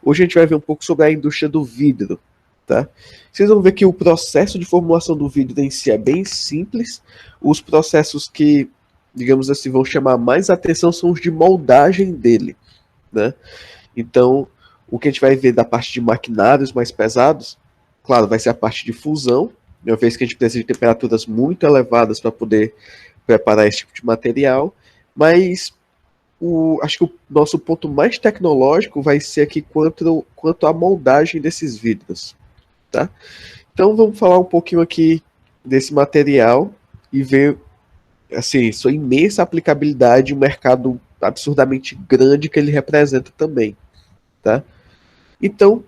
Hoje a gente vai ver um pouco sobre a indústria do vidro, tá? Vocês vão ver que o processo de formulação do vidro em si é bem simples. Os processos que, digamos assim, vão chamar mais atenção são os de moldagem dele, né? Então, o que a gente vai ver da parte de maquinários mais pesados, claro, vai ser a parte de fusão, uma vez que a gente precisa de temperaturas muito elevadas para poder preparar esse tipo de material, mas acho que o nosso ponto mais tecnológico vai ser aqui quanto à moldagem desses vidros, tá? Então vamos falar um pouquinho aqui desse material e ver assim sua imensa aplicabilidade, um mercado absurdamente grande que ele representa também, tá? Então,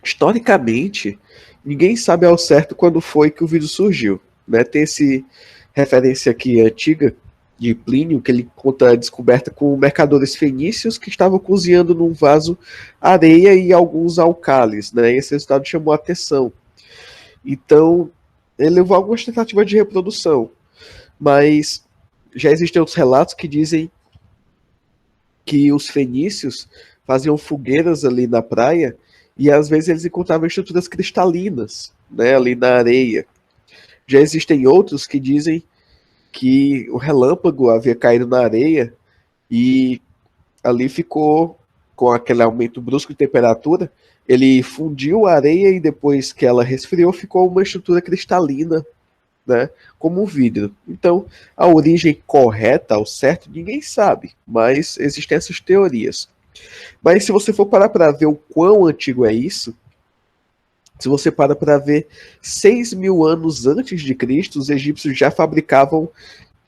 historicamente, ninguém sabe ao certo quando foi que o vidro surgiu, né? Tem esse referência aqui antiga de Plínio, que ele conta a descoberta com mercadores fenícios que estavam cozinhando num vaso areia e alguns alcalis, né? Esse resultado chamou a atenção. Então, ele levou algumas tentativas de reprodução, mas já existem outros relatos que dizem que os fenícios faziam fogueiras ali na praia e às vezes eles encontravam estruturas cristalinas, né, ali na areia. Já existem outros que dizem que o relâmpago havia caído na areia e ali ficou com aquele aumento brusco de temperatura, ele fundiu a areia e depois que ela resfriou ficou uma estrutura cristalina, né, como um vidro. Então, a origem correta, ao certo, ninguém sabe, mas existem essas teorias. Mas se você for parar para ver o quão antigo é isso, se você para ver 6.000 anos antes de Cristo, os egípcios já fabricavam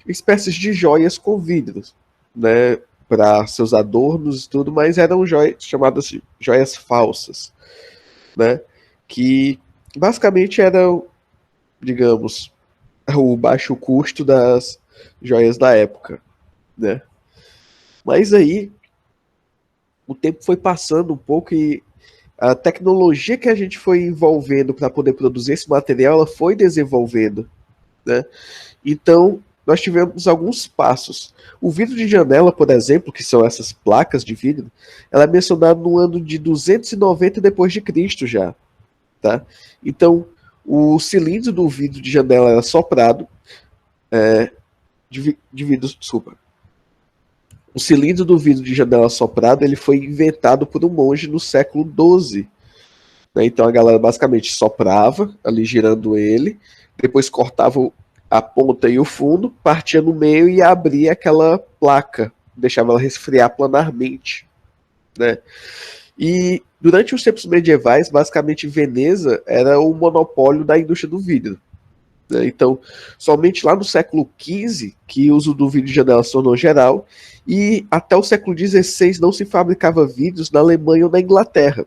espécies de joias com vidros, né, para seus adornos e tudo, mas eram joias chamadas de joias falsas, né, que basicamente eram, digamos, o baixo custo das joias da época, né. Mas aí o tempo foi passando um pouco e a tecnologia que a gente foi envolvendo para poder produzir esse material, ela foi desenvolvendo, né? Então, nós tivemos alguns passos. O vidro de janela, por exemplo, que são essas placas de vidro, ela é mencionada no ano de 290 depois de Cristo já, tá? Então, o cilindro do vidro de janela era soprado, de vidro, desculpa. O cilindro do vidro de janela soprado, ele foi inventado por um monge no século XII. Né? Então a galera basicamente soprava, ali girando ele, depois cortava a ponta e o fundo, partia no meio e abria aquela placa, deixava ela resfriar planarmente. Né? E durante os tempos medievais, basicamente Veneza era o monopólio da indústria do vidro. Né? Então, somente lá no século XV que o uso do vidro de janela se tornou geral, e até o século XVI não se fabricava vidros na Alemanha ou na Inglaterra.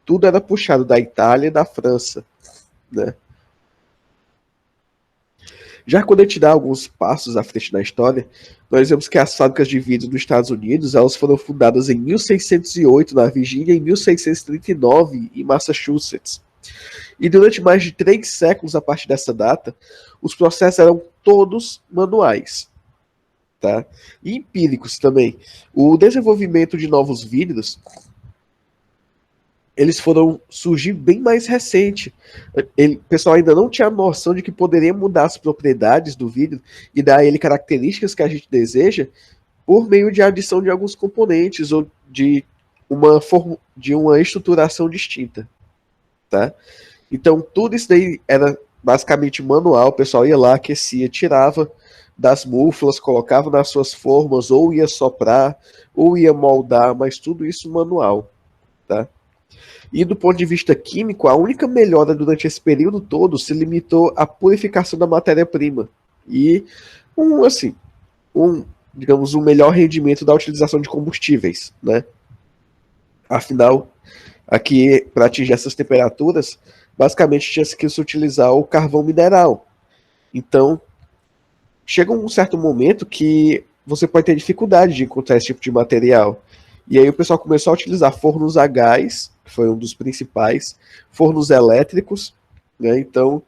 Tudo era puxado da Itália e da França. Né? Já quando a gente dá alguns passos à frente na história, nós vemos que as fábricas de vidro nos Estados Unidos elas foram fundadas em 1608 na Virgínia e em 1639 em Massachusetts. E durante mais de 3 séculos a partir dessa data, os processos eram todos manuais. Tá? E empíricos também. O desenvolvimento de novos vidros eles foram surgir bem mais recente. O pessoal ainda não tinha noção de que poderia mudar as propriedades do vidro e dar a ele características que a gente deseja por meio de adição de alguns componentes ou de uma estruturação distinta. Tá? Então, tudo isso daí era basicamente manual. O pessoal ia lá, aquecia, tirava das múfilas, colocava nas suas formas, ou ia soprar, ou ia moldar, mas tudo isso manual. Tá? E do ponto de vista químico, a única melhora durante esse período todo se limitou à purificação da matéria-prima e assim, digamos, um melhor rendimento da utilização de combustíveis, né? Afinal, aqui para atingir essas temperaturas, basicamente tinha que se utilizar o carvão mineral. Então, chega um certo momento que você pode ter dificuldade de encontrar esse tipo de material. E aí o pessoal começou a utilizar fornos a gás, que foi um dos principais, fornos elétricos, né? Então,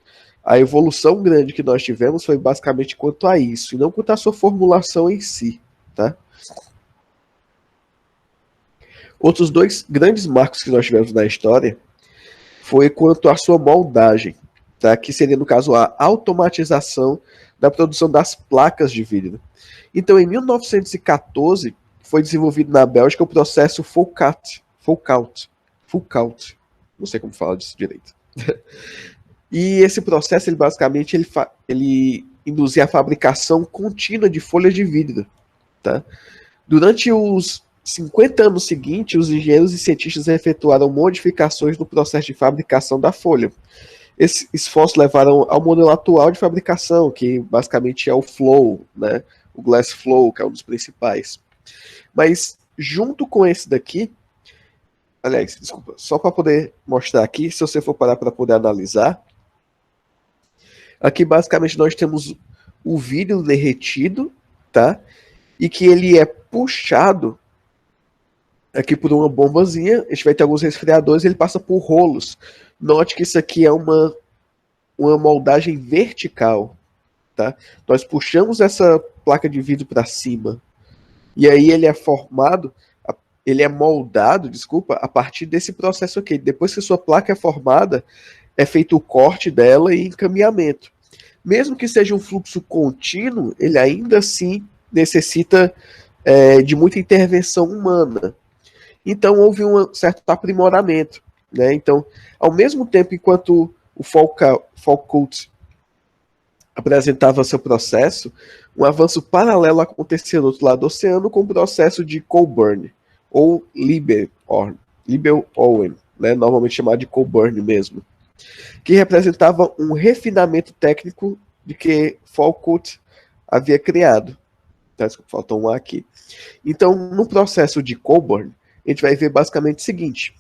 a evolução grande que nós tivemos foi basicamente quanto a isso, e não quanto à sua formulação em si, tá? Outros dois grandes marcos que nós tivemos na história foi quanto à sua moldagem, tá? Que seria, no caso, a automatização da produção das placas de vidro. Então, em 1914, foi desenvolvido na Bélgica o processo Foucault, não sei como fala disso direito. E esse processo, ele basicamente, ele induzia a fabricação contínua de folhas de vidro, tá? Durante os 50 anos seguintes, os engenheiros e cientistas efetuaram modificações no processo de fabricação da folha. Esses esforços levaram ao modelo atual de fabricação, que basicamente é o flow, né? O glass flow, que é um dos principais. Mas junto com esse daqui, aliás, desculpa, só para poder mostrar aqui, se você for parar para poder analisar, aqui basicamente nós temos o vidro derretido, tá? E que ele é puxado aqui por uma bombazinha, a gente vai ter alguns resfriadores, ele passa por rolos. Note que isso aqui é uma moldagem vertical, tá? Nós puxamos essa placa de vidro para cima, e aí ele é formado, ele é moldado, desculpa, a partir desse processo aqui. Depois que a sua placa é formada, é feito o corte dela e encaminhamento. Mesmo que seja um fluxo contínuo, ele ainda assim necessita de muita intervenção humana. Então houve um certo aprimoramento, né? Então, ao mesmo tempo enquanto o Foucault apresentava seu processo, um avanço paralelo acontecia do outro lado do oceano com o processo de Colburn, ou Lieberorn, né? Normalmente chamado de Colburn mesmo, que representava um refinamento técnico de que Foucault havia criado. Tá, desculpa, faltou um A aqui. Então, no processo de Colburn, a gente vai ver basicamente o seguinte.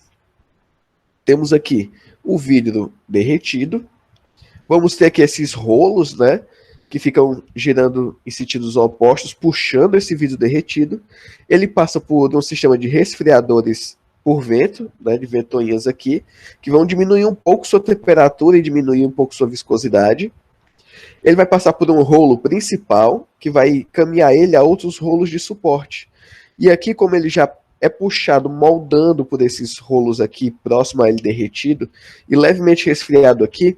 Temos aqui o vidro derretido. Vamos ter aqui esses rolos, né? Que ficam girando em sentidos opostos, puxando esse vidro derretido. Ele passa por um sistema de resfriadores por vento, né? De ventoinhas aqui, que vão diminuir um pouco sua temperatura e diminuir um pouco sua viscosidade. Ele vai passar por um rolo principal, que vai caminhar ele a outros rolos de suporte. E aqui, como ele já é puxado, moldando por esses rolos aqui, próximo a ele derretido, e levemente resfriado aqui,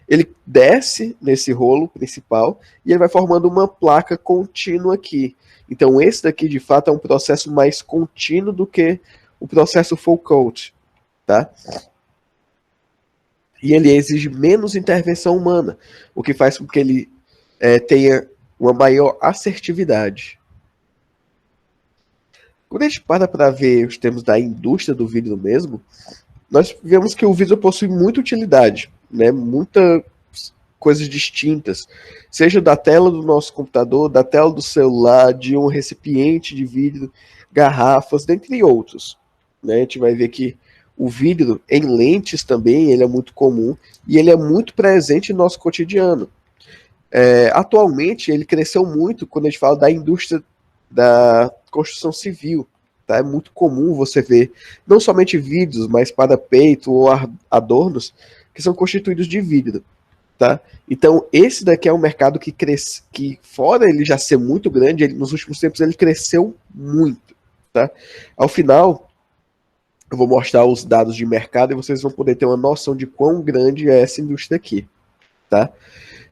ele desce nesse rolo principal e ele vai formando uma placa contínua aqui. Então esse daqui, de fato, é um processo mais contínuo do que o processo Foucault, tá? E ele exige menos intervenção humana, o que faz com que ele tenha uma maior assertividade. Quando a gente para ver os termos da indústria do vidro mesmo, nós vemos que o vidro possui muita utilidade, né? Muitas coisas distintas, seja da tela do nosso computador, da tela do celular, de um recipiente de vidro, garrafas, dentre outros. Né? A gente vai ver que o vidro em lentes também ele é muito comum e ele é muito presente no nosso cotidiano. Atualmente ele cresceu muito quando a gente fala da indústria da construção civil. Tá? É muito comum você ver não somente vidros, mas parapeito ou adornos que são constituídos de vidro. Tá? Então esse daqui é um mercado que cresce, que fora ele já ser muito grande, nos últimos tempos ele cresceu muito. Tá? Ao final eu vou mostrar os dados de mercado e vocês vão poder ter uma noção de quão grande é essa indústria aqui. Tá?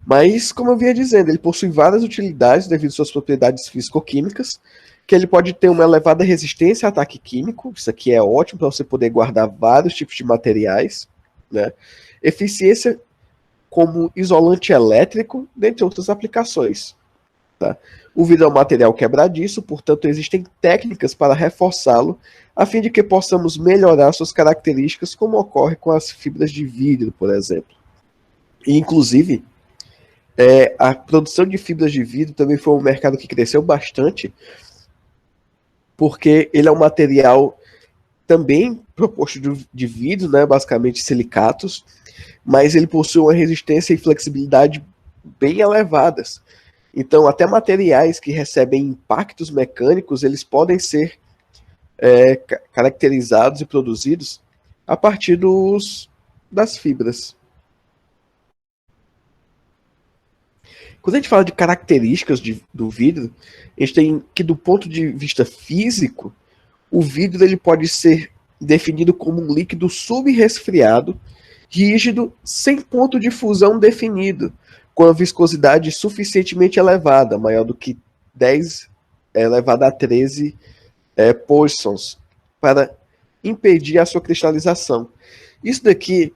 Mas, como eu vinha dizendo, ele possui várias utilidades devido às suas propriedades físico-químicas, que ele pode ter uma elevada resistência a ataque químico, isso aqui é ótimo para você poder guardar vários tipos de materiais, né? Eficiência como isolante elétrico, dentre outras aplicações. Tá? O vidro é um material quebradiço, portanto existem técnicas para reforçá-lo, a fim de que possamos melhorar suas características, como ocorre com as fibras de vidro, por exemplo. E, inclusive, a produção de fibras de vidro também foi um mercado que cresceu bastante, porque ele é um material também proposto de vidro, né, basicamente silicatos, mas ele possui uma resistência e flexibilidade bem elevadas. Então, até materiais que recebem impactos mecânicos, eles podem ser caracterizados e produzidos a partir das fibras. Quando a gente fala de características do vidro, a gente tem que, do ponto de vista físico, o vidro ele pode ser definido como um líquido subresfriado, rígido, sem ponto de fusão definido, com a viscosidade suficientemente elevada, maior do que 10 elevado a 13 Poissons, para impedir a sua cristalização. Isso daqui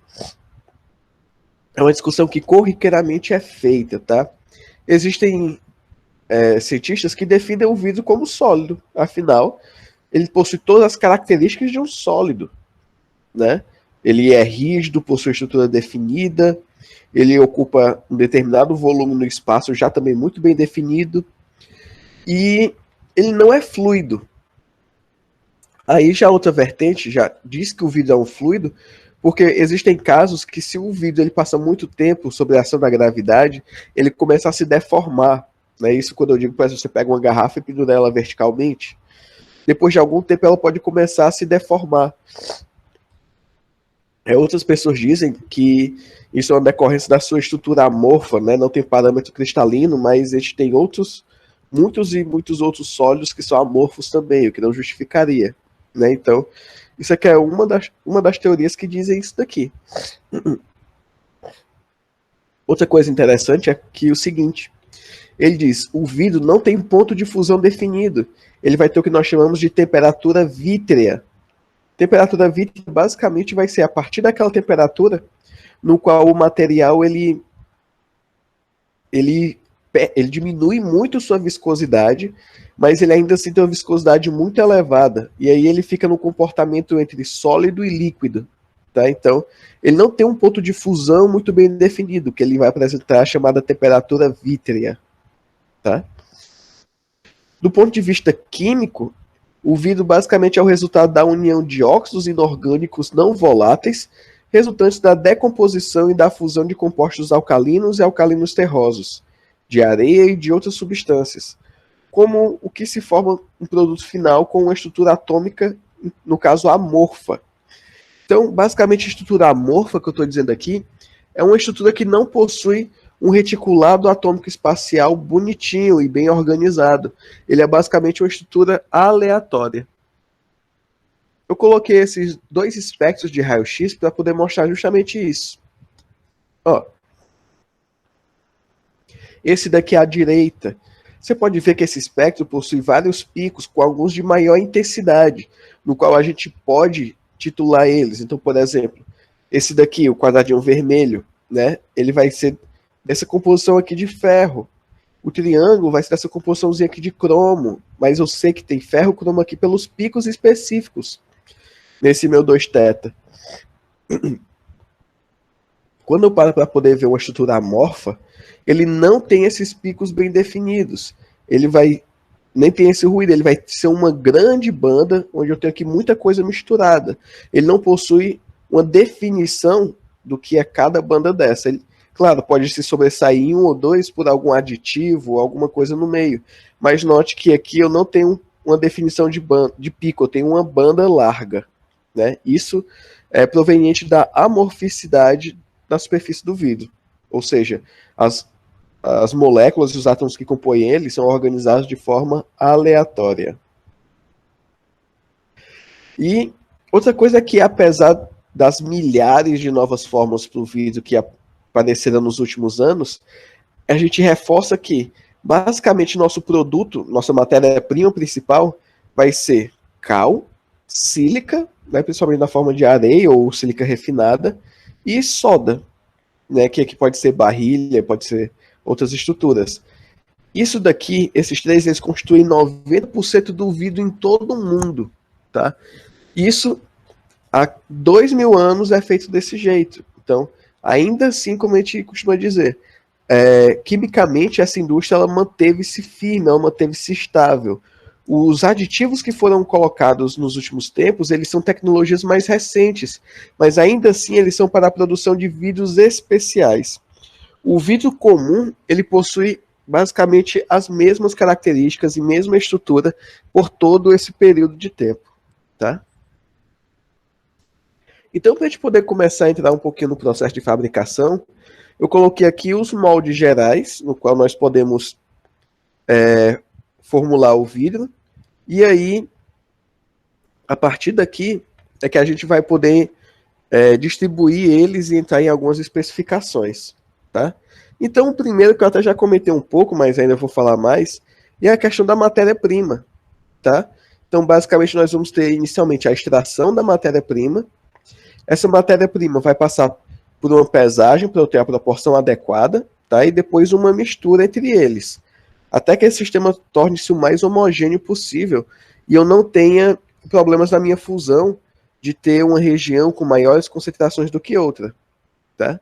é uma discussão que corriqueiramente é feita, tá? Existem cientistas que definem o vidro como sólido, afinal, ele possui todas as características de um sólido, né? Ele é rígido, possui estrutura definida, ele ocupa um determinado volume no espaço já também muito bem definido, e ele não é fluido. Aí já outra vertente já diz que o vidro é um fluido, porque existem casos que se o vidro ele passa muito tempo sob a ação da gravidade, ele começa a se deformar. Né? Isso quando eu digo, por exemplo, você pega uma garrafa e pendura ela verticalmente, depois de algum tempo ela pode começar a se deformar. Outras pessoas dizem que isso é uma decorrência da sua estrutura amorfa, né? Não tem parâmetro cristalino, mas a gente tem muitos outros sólidos que são amorfos também, o que não justificaria. Né? Então, isso aqui é uma das teorias que dizem isso daqui. Outra coisa interessante é que o seguinte, ele diz, o vidro não tem ponto de fusão definido, ele vai ter o que nós chamamos de temperatura vítrea. Temperatura vítrea basicamente vai ser a partir daquela temperatura no qual o material ele diminui muito sua viscosidade, mas ele ainda assim tem uma viscosidade muito elevada. E aí ele fica no comportamento entre sólido e líquido. Tá? Então, ele não tem um ponto de fusão muito bem definido, que ele vai apresentar a chamada temperatura vítrea. Tá? Do ponto de vista químico, o vidro basicamente é o resultado da união de óxidos inorgânicos não voláteis, resultantes da decomposição e da fusão de compostos alcalinos e alcalinos terrosos, de areia e de outras substâncias, como o que se forma um produto final com uma estrutura atômica, no caso amorfa. Então, basicamente, a estrutura amorfa que eu estou dizendo aqui é uma estrutura que não possui um reticulado atômico espacial bonitinho e bem organizado. Ele é basicamente uma estrutura aleatória. Eu coloquei esses dois espectros de raio-x para poder mostrar justamente isso. Ó, esse daqui à direita, você pode ver que esse espectro possui vários picos com alguns de maior intensidade, no qual a gente pode titular eles. Então, por exemplo, esse daqui, o quadradinho vermelho, né, ele vai ser dessa composição aqui de ferro. O triângulo vai ser dessa composiçãozinha aqui de cromo, mas eu sei que tem ferro cromo aqui pelos picos específicos nesse meu 2θ. Quando eu paro para poder ver uma estrutura amorfa, ele não tem esses picos bem definidos. Ele vai nem tem esse ruído, ele vai ser uma grande banda onde eu tenho aqui muita coisa misturada. Ele não possui uma definição do que é cada banda dessa. Ele, claro, pode se sobressair em um ou dois por algum aditivo, alguma coisa no meio. Mas note que aqui eu não tenho uma definição de pico, eu tenho uma banda larga. Né? Isso é proveniente da amorficidade da superfície do vidro. Ou seja, as moléculas e os átomos que compõem ele são organizados de forma aleatória. E outra coisa é que, apesar das milhares de novas fórmulas para o vidro que apareceram nos últimos anos, a gente reforça que, basicamente, nosso produto, nossa matéria-prima principal, vai ser cal, sílica, né, principalmente na forma de areia ou sílica refinada, e soda, né, que aqui pode ser barrilha, pode ser outras estruturas. Isso daqui, esses três, eles constituem 90% do vidro em todo o mundo. Tá? Isso, há 2.000 anos, é feito desse jeito. Então, ainda assim, como a gente costuma dizer, quimicamente, essa indústria ela manteve-se firme, ela manteve-se estável. Os aditivos que foram colocados nos últimos tempos, eles são tecnologias mais recentes, mas ainda assim eles são para a produção de vidros especiais. O vidro comum, ele possui basicamente as mesmas características e mesma estrutura por todo esse período de tempo, tá? Então, para a gente poder começar a entrar um pouquinho no processo de fabricação, eu coloquei aqui os moldes gerais, no qual nós podemos formular o vidro, e aí A partir daqui é que a gente vai poder distribuir eles e entrar em algumas especificações, tá? Então, o primeiro que eu até já comentei um pouco, mas ainda vou falar mais, é a questão da matéria-prima, tá? Então, basicamente, nós vamos ter inicialmente a extração da matéria-prima. Essa matéria-prima vai passar por uma pesagem para eu ter a proporção adequada, tá? E depois uma mistura entre eles, até que esse sistema torne-se o mais homogêneo possível e eu não tenha problemas na minha fusão de ter uma região com maiores concentrações do que outra, tá?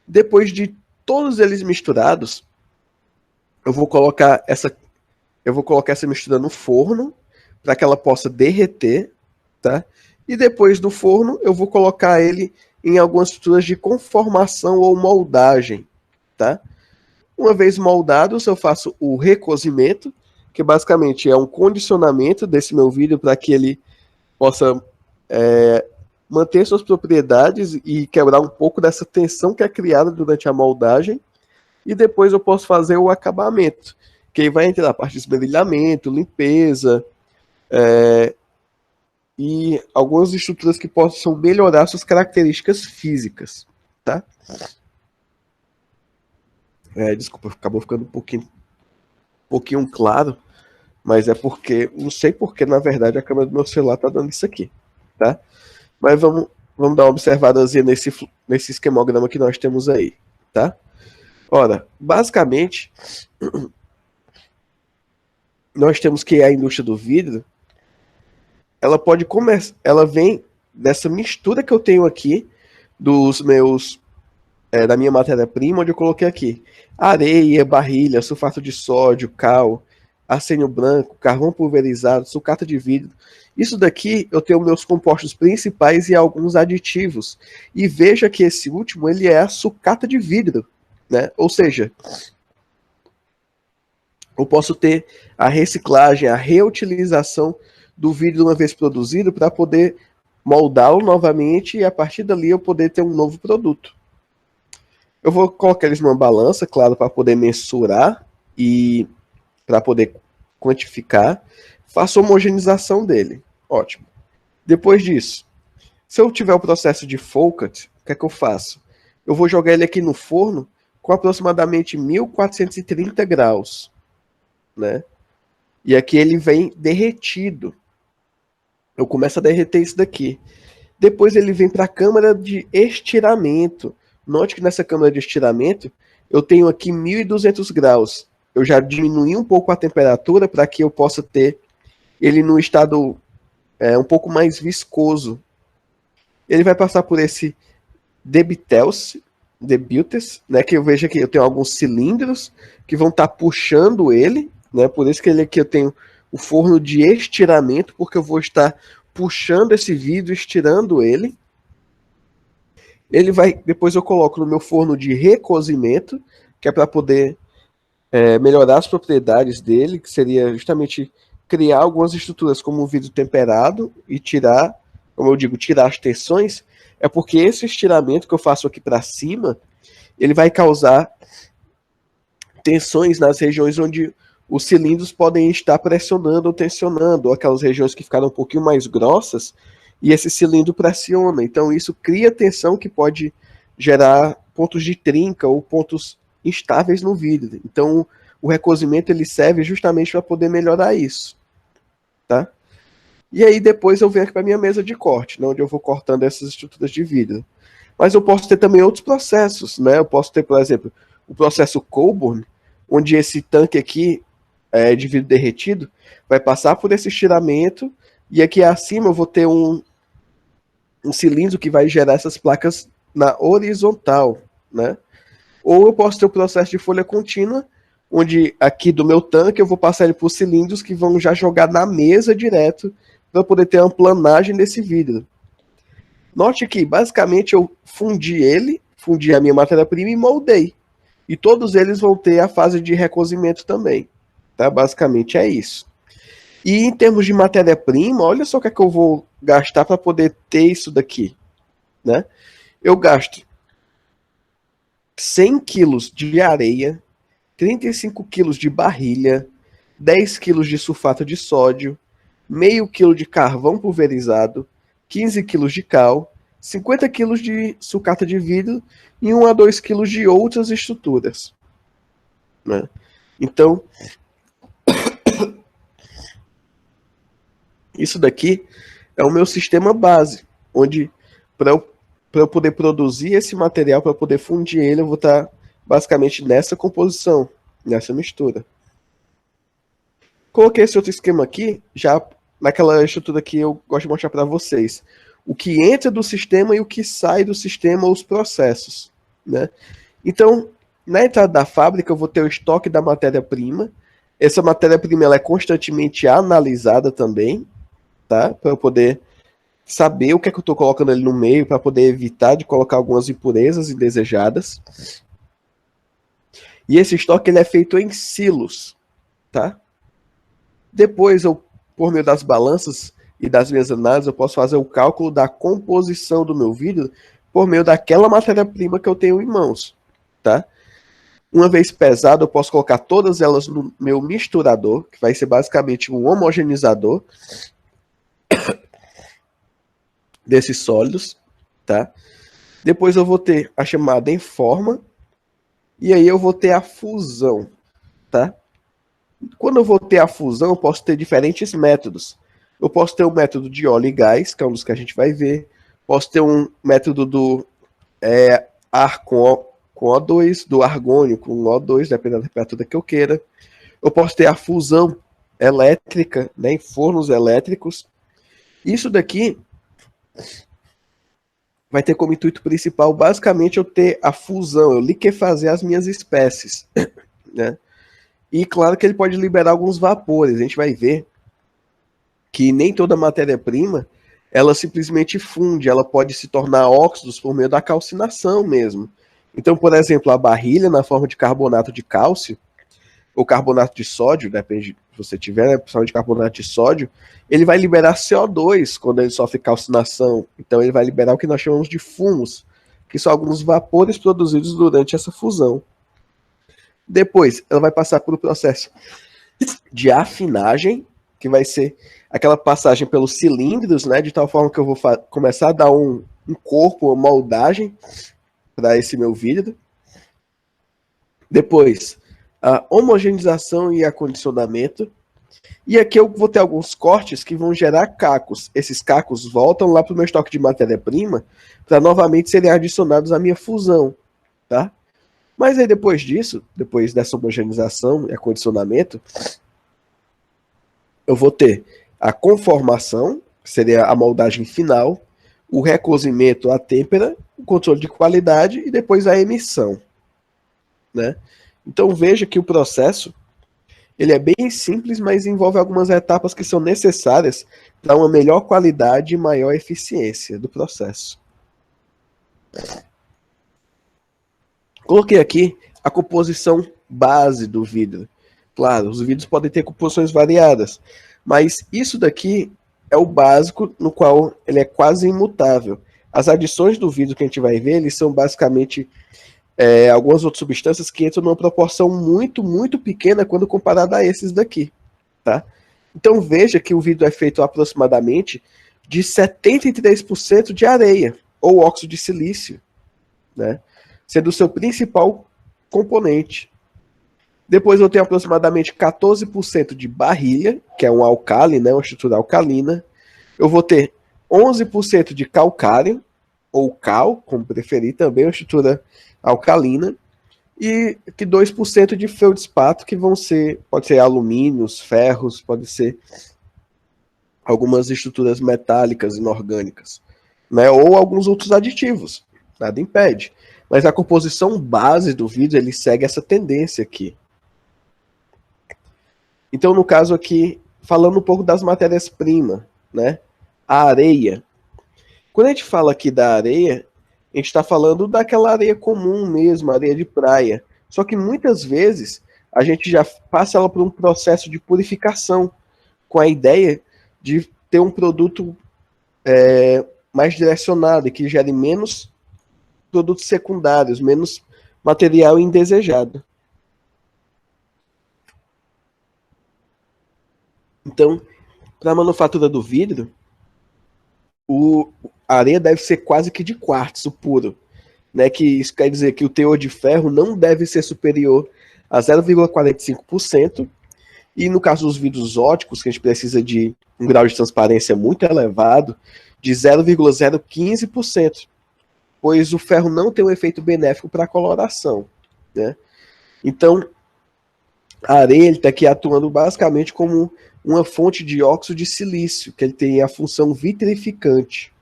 Depois de todos eles misturados, eu vou colocar essa mistura no forno para que ela possa derreter, tá? E depois do forno, eu vou colocar ele em algumas estruturas de conformação ou moldagem, tá? Uma vez moldados, eu faço o recozimento, que basicamente é um condicionamento desse meu vidro para que ele possa manter suas propriedades e quebrar um pouco dessa tensão que é criada durante a moldagem. E depois eu posso fazer o acabamento, que aí vai entrar a parte de esmerilhamento, limpeza, e algumas estruturas que possam melhorar suas características físicas, tá? Desculpa, acabou ficando um pouquinho claro, mas é porque, não sei porque, na verdade, a câmera do meu celular tá dando isso aqui, tá? Mas vamos dar uma observadazinha nesse esquemograma que nós temos aí, tá? Ora, basicamente, nós temos que a indústria do vidro, ela pode começar, ela vem dessa mistura que eu tenho aqui dos meus da minha matéria-prima, onde eu coloquei aqui areia, barrilha, sulfato de sódio, cal, arsênio branco, carvão pulverizado, sucata de vidro. Isso daqui eu tenho meus compostos principais e alguns aditivos. E veja que esse último ele é a sucata de vidro, né? Ou seja, eu posso ter a reciclagem, a reutilização do vidro uma vez produzido para poder moldá-lo novamente e a partir dali eu poder ter um novo produto. Eu vou colocar eles numa balança, claro, para poder mensurar e para poder quantificar. Faço a homogeneização dele. Ótimo. Depois disso, se eu tiver o processo de Foucault, o que é que eu faço? Eu vou jogar ele aqui no forno com aproximadamente 1430 graus, né? E aqui ele vem derretido. Eu começo a derreter isso daqui. Depois ele vem para a câmara de estiramento. Note que nessa câmara de estiramento eu tenho aqui 1200 graus. Eu já diminui um pouco a temperatura para que eu possa ter ele no estado um pouco mais viscoso. Ele vai passar por esse debitels, né, que eu vejo aqui, eu tenho alguns cilindros que vão estar puxando ele, né, por isso que ele aqui eu tenho o forno de estiramento, porque eu vou estar puxando esse vidro, estirando ele. Ele vai, depois eu coloco no meu forno de recozimento, que é para poder melhorar as propriedades dele, que seria justamente criar algumas estruturas como o vidro temperado e tirar, como eu digo, tirar as tensões, é porque esse estiramento que eu faço aqui para cima, ele vai causar tensões nas regiões onde os cilindros podem estar pressionando ou tensionando, ou aquelas regiões que ficaram um pouquinho mais grossas, e esse cilindro pressiona. Então isso cria tensão que pode gerar pontos de trinca ou pontos instáveis no vidro. Então o recozimento ele serve justamente para poder melhorar isso, tá? E aí depois eu venho aqui para minha mesa de corte, né, onde eu vou cortando essas estruturas de vidro. Mas eu posso ter também outros processos, né? Eu posso ter, por exemplo, o processo Colburn, onde esse tanque aqui de vidro derretido vai passar por esse estiramento e aqui acima eu vou ter um cilindro que vai gerar essas placas na horizontal, né? Ou eu posso ter o processo de folha contínua, onde aqui do meu tanque eu vou passar ele por cilindros que vão já jogar na mesa direto para poder ter uma planagem desse vidro. Note que basicamente eu fundi a minha matéria-prima e moldei. E todos eles vão ter a fase de recozimento também. Tá? Basicamente é isso. E em termos de matéria-prima, olha só o que é que eu vou gastar para poder ter isso daqui. Né? Eu gasto 100 quilos de areia, 35 quilos de barrilha, 10 quilos de sulfato de sódio, meio quilo de carvão pulverizado, 15 quilos de cal, 50 quilos de sucata de vidro e 1 a 2 quilos de outras estruturas. Né? Então, isso daqui é o meu sistema base, onde para eu poder produzir esse material, para poder fundir ele, eu vou estar basicamente nessa composição, nessa mistura. Coloquei esse outro esquema aqui, já naquela estrutura que eu gosto de mostrar para vocês. O que entra do sistema e o que sai do sistema, os processos. Né? Então, na entrada da fábrica, eu vou ter o estoque da matéria-prima. Essa matéria-prima ela é constantemente analisada também, tá? Para eu poder saber o que é que eu estou colocando ali no meio, para poder evitar de colocar algumas impurezas indesejadas. E esse estoque ele é feito em silos, tá? Depois, eu, por meio das balanças e das minhas análises, eu posso fazer o cálculo da composição do meu vidro por meio daquela matéria-prima que eu tenho em mãos, tá? Uma vez pesado, eu posso colocar todas elas no meu misturador, que vai ser basicamente um homogeneizador desses sólidos, tá? Depois eu vou ter a chamada em forma, e aí eu vou ter a fusão, tá? Quando eu vou ter a fusão, eu posso ter diferentes métodos. Eu posso ter um método de óleo e gás, que é um dos que a gente vai ver. Posso ter um método do ar com O2, do argônio com O2, dependendo da temperatura que eu queira. Eu posso ter a fusão elétrica, né, em fornos elétricos. Isso daqui vai ter como intuito principal, basicamente, eu ter a fusão, eu liquefazer as minhas espécies. Né? E claro que ele pode liberar alguns vapores. A gente vai ver que nem toda matéria-prima ela simplesmente funde, ela pode se tornar óxidos por meio da calcinação mesmo. Então, por exemplo, a barrilha na forma de carbonato de cálcio, ou carbonato de sódio, depende se você tiver, né, principalmente carbonato de sódio, ele vai liberar CO2 quando ele sofre calcinação. Então ele vai liberar o que nós chamamos de fumos, que são alguns vapores produzidos durante essa fusão. Depois, ela vai passar por um processo de afinagem, que vai ser aquela passagem pelos cilindros, né, de tal forma que eu vou começar a dar um corpo, uma moldagem para esse meu vidro. Depois, a homogeneização e acondicionamento. E aqui eu vou ter alguns cortes que vão gerar cacos. Esses cacos voltam lá para o meu estoque de matéria-prima para novamente serem adicionados à minha fusão, tá? Mas aí depois disso, depois dessa homogeneização e acondicionamento, eu vou ter a conformação, que seria a moldagem final, o recozimento à têmpera, o controle de qualidade e depois a emissão, né? Então veja que o processo ele é bem simples, mas envolve algumas etapas que são necessárias para uma melhor qualidade e maior eficiência do processo. Coloquei aqui a composição base do vidro. Claro, os vidros podem ter composições variadas, mas isso daqui é o básico no qual ele é quase imutável. As adições do vidro que a gente vai ver, eles são basicamente algumas outras substâncias que entram numa proporção muito, muito pequena quando comparada a esses daqui, tá? Então veja que o vidro é feito aproximadamente de 73% de areia, ou óxido de silício, né? Sendo o seu principal componente. Depois eu tenho aproximadamente 14% de barrilha, que é um alcali, né, uma estrutura alcalina. Eu vou ter 11% de calcário, ou cal, como preferir, também uma estrutura alcalina. E que 2% de feldspato, que vão ser, pode ser alumínios, ferros, pode ser algumas estruturas metálicas inorgânicas, né, ou alguns outros aditivos, nada impede. Mas a composição base do vidro, ele segue essa tendência aqui. Então, no caso aqui, falando um pouco das matérias-primas, né? A areia. Quando a gente fala aqui da areia, a gente está falando daquela areia comum mesmo, areia de praia. Só que muitas vezes a gente já passa ela por um processo de purificação, com a ideia de ter um produto mais direcionado e que gere menos produtos secundários, menos material indesejado. Então, para a manufatura do vidro, a areia deve ser quase que de quartzo puro, né? Que isso quer dizer que o teor de ferro não deve ser superior a 0,45%, e no caso dos vidros óticos, que a gente precisa de um grau de transparência muito elevado, de 0,015%, pois o ferro não tem um efeito benéfico para a coloração, né? Então, a areia está aqui atuando basicamente como uma fonte de óxido de silício, que ele tem a função vitrificante.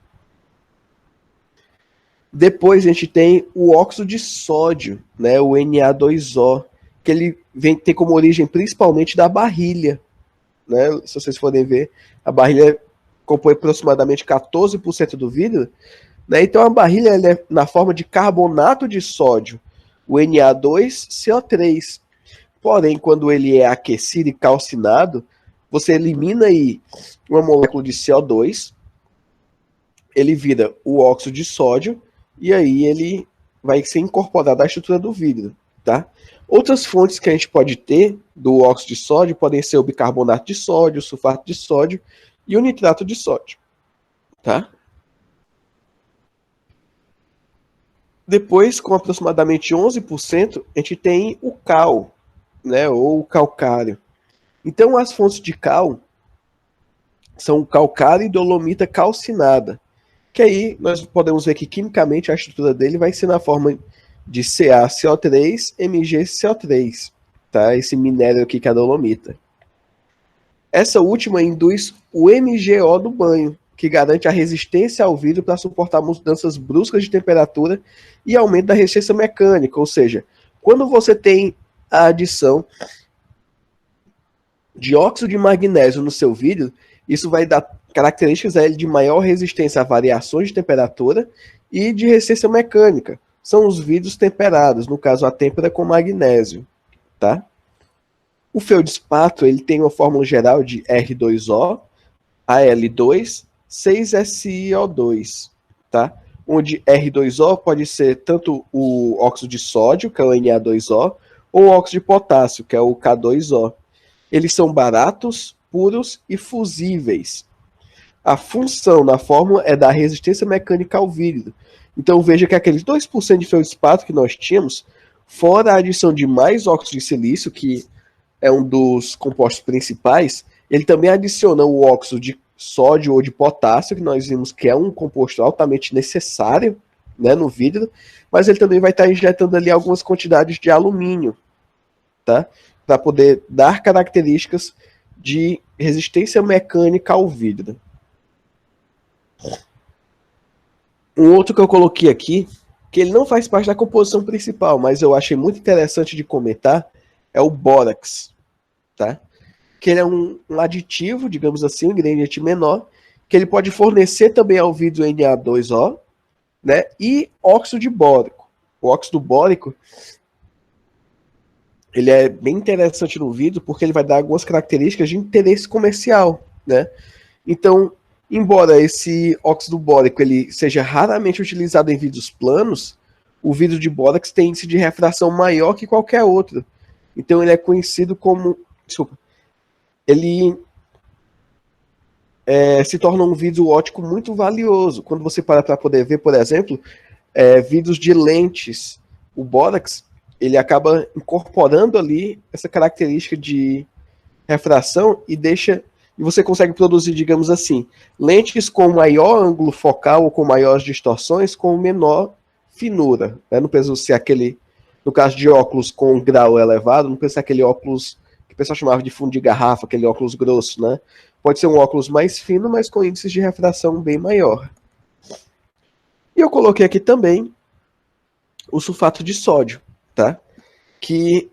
Depois a gente tem o óxido de sódio, né, o Na2O, que ele tem como origem principalmente da barrilha. Né? Se vocês forem ver, a barrilha compõe aproximadamente 14% do vidro. Né? Então a barrilha é na forma de carbonato de sódio, o Na2CO3. Porém, quando ele é aquecido e calcinado, você elimina aí uma molécula de CO2, ele vira o óxido de sódio, e aí ele vai ser incorporado à estrutura do vidro, tá? Outras fontes que a gente pode ter do óxido de sódio podem ser o bicarbonato de sódio, o sulfato de sódio e o nitrato de sódio, tá? Depois, com aproximadamente 11%, a gente tem o cal, né, ou o calcário. Então, as fontes de cal são calcário e dolomita calcinada, que aí nós podemos ver que quimicamente a estrutura dele vai ser na forma de CaCO3, MgCO3, tá? Esse minério aqui que é a dolomita. Essa última induz o MgO do banho, que garante a resistência ao vidro para suportar mudanças bruscas de temperatura e aumento da resistência mecânica, ou seja, quando você tem a adição de óxido de magnésio no seu vidro, isso vai dar características a ele de maior resistência a variações de temperatura e de resistência mecânica. São os vidros temperados, no caso a têmpera com magnésio, tá? O feldspato, ele tem uma fórmula geral de R2O, Al2, 6SiO2, tá? Onde R2O pode ser tanto o óxido de sódio, que é o Na2O, ou o óxido de potássio, que é o K2O. Eles são baratos, puros e fusíveis. A função na fórmula é dar resistência mecânica ao vidro. Então veja que aqueles 2% de feldspato que nós tínhamos, fora a adição de mais óxido de silício, que é um dos compostos principais, ele também adiciona o óxido de sódio ou de potássio, que nós vimos que é um composto altamente necessário, né, no vidro, mas ele também vai estar injetando ali algumas quantidades de alumínio, tá? Para poder dar características de resistência mecânica ao vidro. Um outro que eu coloquei aqui, que ele não faz parte da composição principal, mas eu achei muito interessante de comentar, é o bórax, tá? Que ele é um aditivo, digamos assim, um ingrediente menor, que ele pode fornecer também ao vidro Na2O, né? E óxido de bórico. O óxido bórico, ele é bem interessante no vidro porque ele vai dar algumas características de interesse comercial, né? Então, embora esse óxido bórico ele seja raramente utilizado em vidros planos, o vidro de bórax tem índice de refração maior que qualquer outro. Então ele é conhecido como... Desculpa. Ele se torna um vidro óptico muito valioso. Quando você para poder ver, por exemplo, vidros de lentes, o bórax, ele acaba incorporando ali essa característica de refração e você consegue produzir, digamos assim, lentes com maior ângulo focal ou com maiores distorções com menor finura. Né? Não precisa ser aquele, no caso de óculos com grau elevado, não precisa ser aquele óculos que o pessoal chamava de fundo de garrafa, aquele óculos grosso, né? Pode ser um óculos mais fino, mas com índices de refração bem maior. E eu coloquei aqui também o sulfato de sódio, tá? Que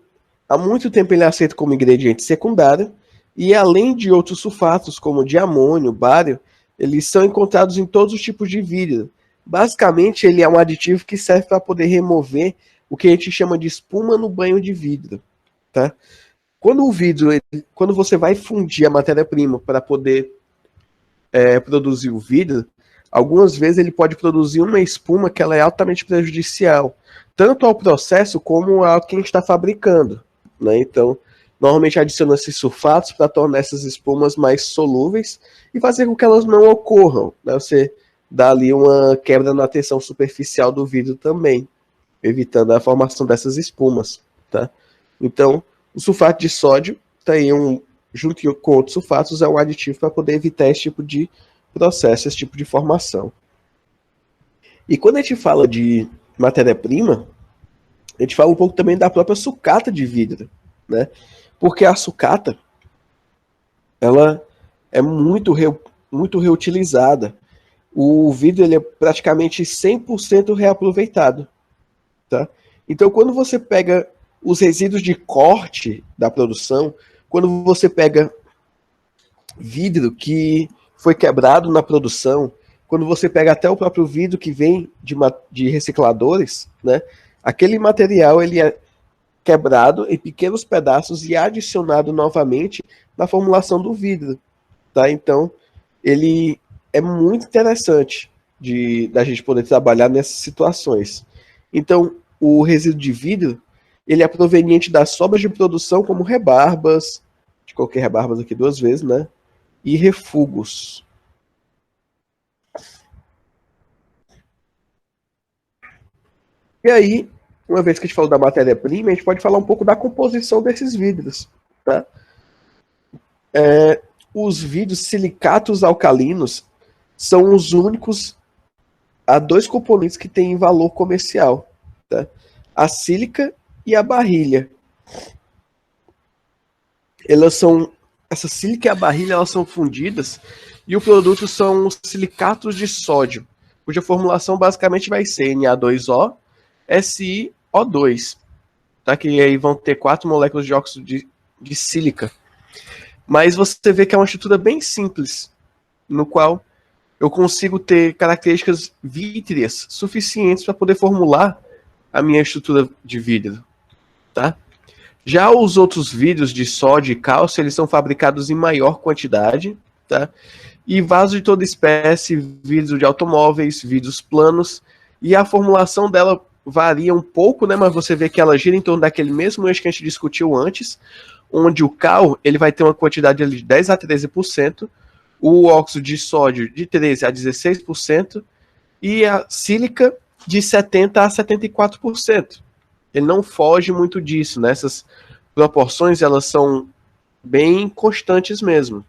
há muito tempo ele é aceito como ingrediente secundário, e além de outros sulfatos, como de amônio, bário, eles são encontrados em todos os tipos de vidro. Basicamente, ele é um aditivo que serve para poder remover o que a gente chama de espuma no banho de vidro, tá? Quando você vai fundir a matéria-prima para poder produzir o vidro, algumas vezes ele pode produzir uma espuma que ela é altamente prejudicial, tanto ao processo como a quem está fabricando, né? Então, Normalmente adiciona esses sulfatos para tornar essas espumas mais solúveis e fazer com que elas não ocorram, né? Você dá ali uma quebra na tensão superficial do vidro também, evitando a formação dessas espumas, tá? Então, o sulfato de sódio tá aí junto com outros sulfatos, é um aditivo para poder evitar esse tipo de processo, esse tipo de formação. E quando a gente fala de matéria-prima, a gente fala um pouco também da própria sucata de vidro, né? Porque a sucata, ela é muito reutilizada. O vidro ele é praticamente 100% reaproveitado, tá? Então, quando você pega os resíduos de corte da produção, quando você pega vidro que foi quebrado na produção, quando você pega até o próprio vidro que vem de recicladores, né? Aquele material ele é quebrado em pequenos pedaços e adicionado novamente na formulação do vidro, tá? Então, ele é muito interessante da gente poder trabalhar nessas situações. Então, o resíduo de vidro, ele é proveniente das sobras de produção como rebarbas, de qualquer rebarbas aqui duas vezes, né? E refugos. E aí, uma vez que a gente falou da matéria-prima, a gente pode falar um pouco da composição desses vidros, tá? Os vidros silicatos alcalinos são os únicos a dois componentes que têm valor comercial, tá? A sílica e a barrilha. Essa sílica e a barrilha, elas são fundidas e o produto são os silicatos de sódio, cuja formulação basicamente vai ser Na2O, SiO2, tá? Que aí vão ter 4 moléculas de óxido de sílica. Mas você vê que é uma estrutura bem simples, no qual eu consigo ter características vítreas suficientes para poder formular a minha estrutura de vidro, tá? Já os outros vidros de sódio e cálcio, eles são fabricados em maior quantidade, tá? E vasos de toda espécie, vidros de automóveis, vidros planos, e a formulação dela varia um pouco, né? Mas você vê que ela gira em torno daquele mesmo eixo que a gente discutiu antes, onde o cal ele vai ter uma quantidade de 10 a 13%, o óxido de sódio de 13 a 16% e a sílica de 70 a 74%. Ele não foge muito disso, né? Essas proporções elas são bem constantes mesmo.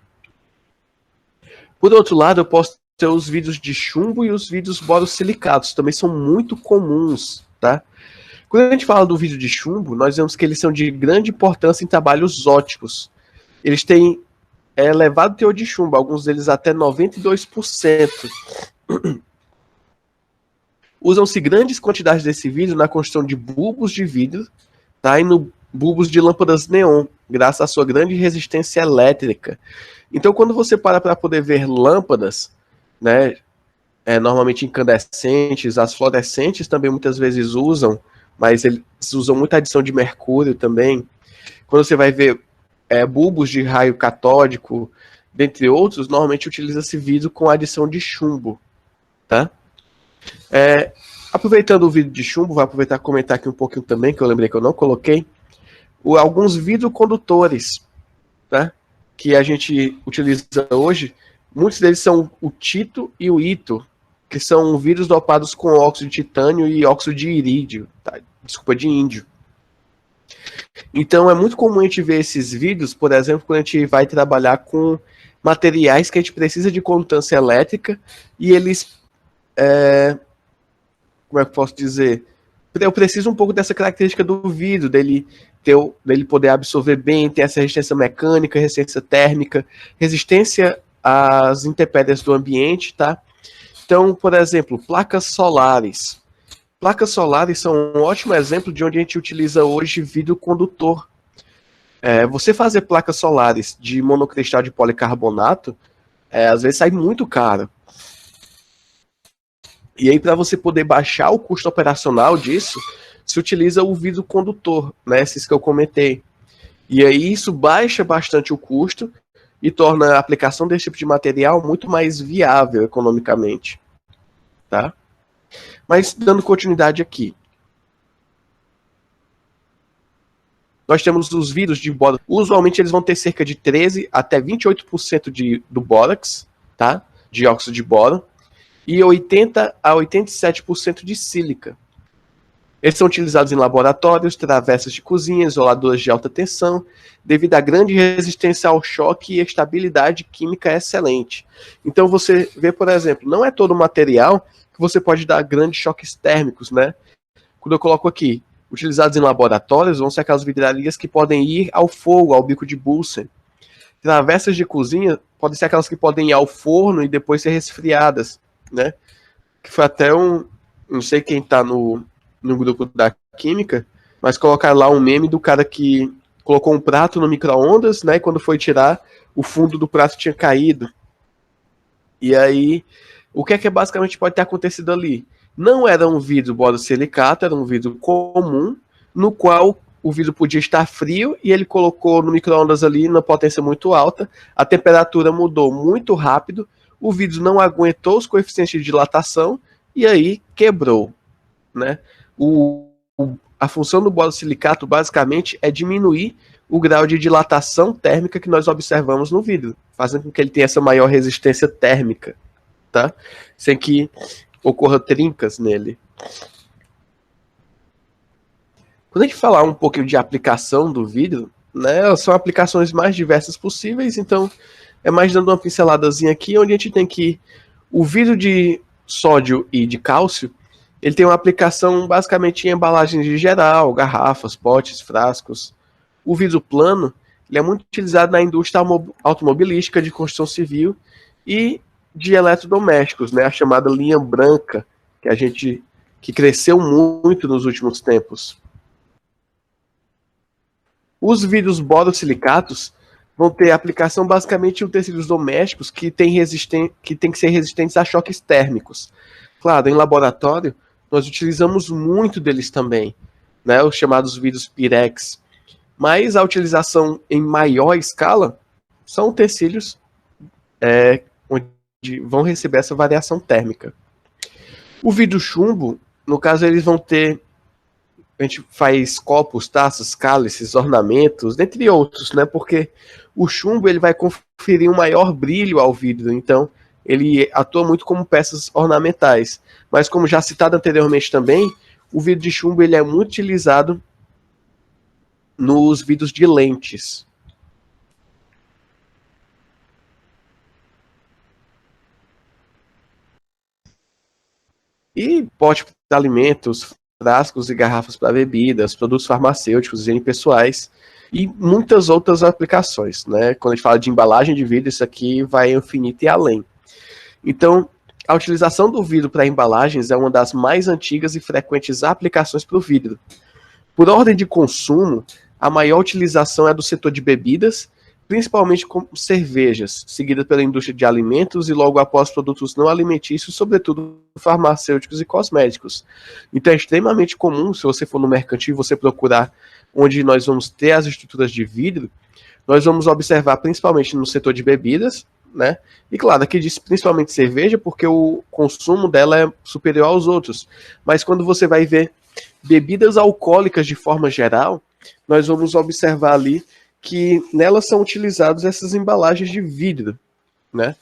Por outro lado, eu posso ter os vidros de chumbo e os vidros borosilicatos, também são muito comuns, tá? Quando a gente fala do vidro de chumbo, nós vemos que eles são de grande importância em trabalhos óticos. Eles têm elevado teor de chumbo, alguns deles até 92%. Usam-se grandes quantidades desse vidro na construção de bulbos de vidro, tá? E no bulbos de lâmpadas neon, graças à sua grande resistência elétrica. Então, quando você para poder ver lâmpadas, né, normalmente incandescentes, as fluorescentes também muitas vezes usam, mas eles usam muita adição de mercúrio também. Quando você vai ver bulbos de raio catódico, dentre outros, normalmente utiliza-se vidro com adição de chumbo, tá? Aproveitando o vidro de chumbo, vou aproveitar e comentar aqui um pouquinho também, que eu lembrei que eu não coloquei, alguns vidrocondutores, tá? Que a gente utiliza hoje. Muitos deles são o tito e o ito, que são vidros dopados com óxido de titânio e óxido de irídio, tá? Desculpa, de índio. Então é muito comum a gente ver esses vidros, por exemplo, quando a gente vai trabalhar com materiais que a gente precisa de condutância elétrica e eles, como é que eu posso dizer? Eu preciso um pouco dessa característica do vidro, dele poder absorver bem, ter essa resistência mecânica, resistência térmica, resistência às intempéries do ambiente, tá? Então, por exemplo, placas solares. Placas solares são um ótimo exemplo de onde a gente utiliza hoje vidro condutor. Você fazer placas solares de monocristal de policarbonato, às vezes sai muito caro. E aí, para você poder baixar o custo operacional disso, se utiliza o vidro condutor, né? Esses que eu comentei. E aí isso baixa bastante o custo e torna a aplicação desse tipo de material muito mais viável economicamente, tá? Mas dando continuidade aqui. nós temos os vidros de bórax. Usualmente eles vão ter cerca de 13 até 28% do bórax, tá? De óxido de boro, e 80 a 87% de sílica. Eles são utilizados em laboratórios, travessas de cozinha, isoladoras de alta tensão, devido à grande resistência ao choque e estabilidade química excelente. Então você vê, por exemplo, não é todo material que você pode dar grandes choques térmicos, né? Quando eu coloco aqui, utilizados em laboratórios, vão ser aquelas vidrarias que podem ir ao fogo, ao bico de Bunsen. Travessas de cozinha podem ser aquelas que podem ir ao forno e depois ser resfriadas, né? Que foi até não sei quem tá no grupo da química, mas colocaram lá um meme do cara que colocou um prato no micro-ondas, né? E quando foi tirar, o fundo do prato tinha caído. E aí, o que é que basicamente pode ter acontecido ali? Não era um vidro borosilicato, era um vidro comum, no qual o vidro podia estar frio e ele colocou no micro-ondas ali na potência muito alta, a temperatura mudou muito rápido, o vidro não aguentou os coeficientes de dilatação e aí quebrou, né? A função do borosilicato basicamente é diminuir o grau de dilatação térmica que nós observamos no vidro, fazendo com que ele tenha essa maior resistência térmica, tá? Sem que ocorra trincas nele. Quando a gente falar um pouquinho de aplicação do vidro, né, são aplicações mais diversas possíveis, então é mais dando uma pinceladazinha aqui, onde a gente tem que o vidro de sódio e de cálcio, ele tem uma aplicação basicamente em embalagens de geral, garrafas, potes, frascos. O vidro plano, ele é muito utilizado na indústria automobilística, de construção civil e de eletrodomésticos, né, a chamada linha branca, que cresceu muito nos últimos tempos. Os vidros borosilicatos vão ter aplicação basicamente em tecidos domésticos que tem que ser resistentes a choques térmicos. Claro, em laboratório, nós utilizamos muito deles também, né, os chamados vidros Pirex. Mas a utilização em maior escala são utensílios onde vão receber essa variação térmica. O vidro chumbo, no caso, eles vão ter, a gente faz copos, taças, cálices, ornamentos, dentre outros, né? Porque o chumbo ele vai conferir um maior brilho ao vidro, então ele atua muito como peças ornamentais. Mas como já citado anteriormente também, o vidro de chumbo ele é muito utilizado nos vidros de lentes. E pote para alimentos, frascos e garrafas para bebidas, produtos farmacêuticos, higiene pessoais e muitas outras aplicações, né? Quando a gente fala de embalagem de vidro, isso aqui vai infinito e além. Então, a utilização do vidro para embalagens é uma das mais antigas e frequentes aplicações para o vidro. Por ordem de consumo, a maior utilização é do setor de bebidas, principalmente com cervejas, seguida pela indústria de alimentos e logo após produtos não alimentícios, sobretudo farmacêuticos e cosméticos. Então é extremamente comum, se você for no mercantil e você procurar onde nós vamos ter as estruturas de vidro, nós vamos observar principalmente no setor de bebidas, né? E claro, aqui diz principalmente cerveja, porque o consumo dela é superior aos outros. Mas quando você vai ver bebidas alcoólicas de forma geral, nós vamos observar ali que nelas são utilizadas essas embalagens de vidro, né?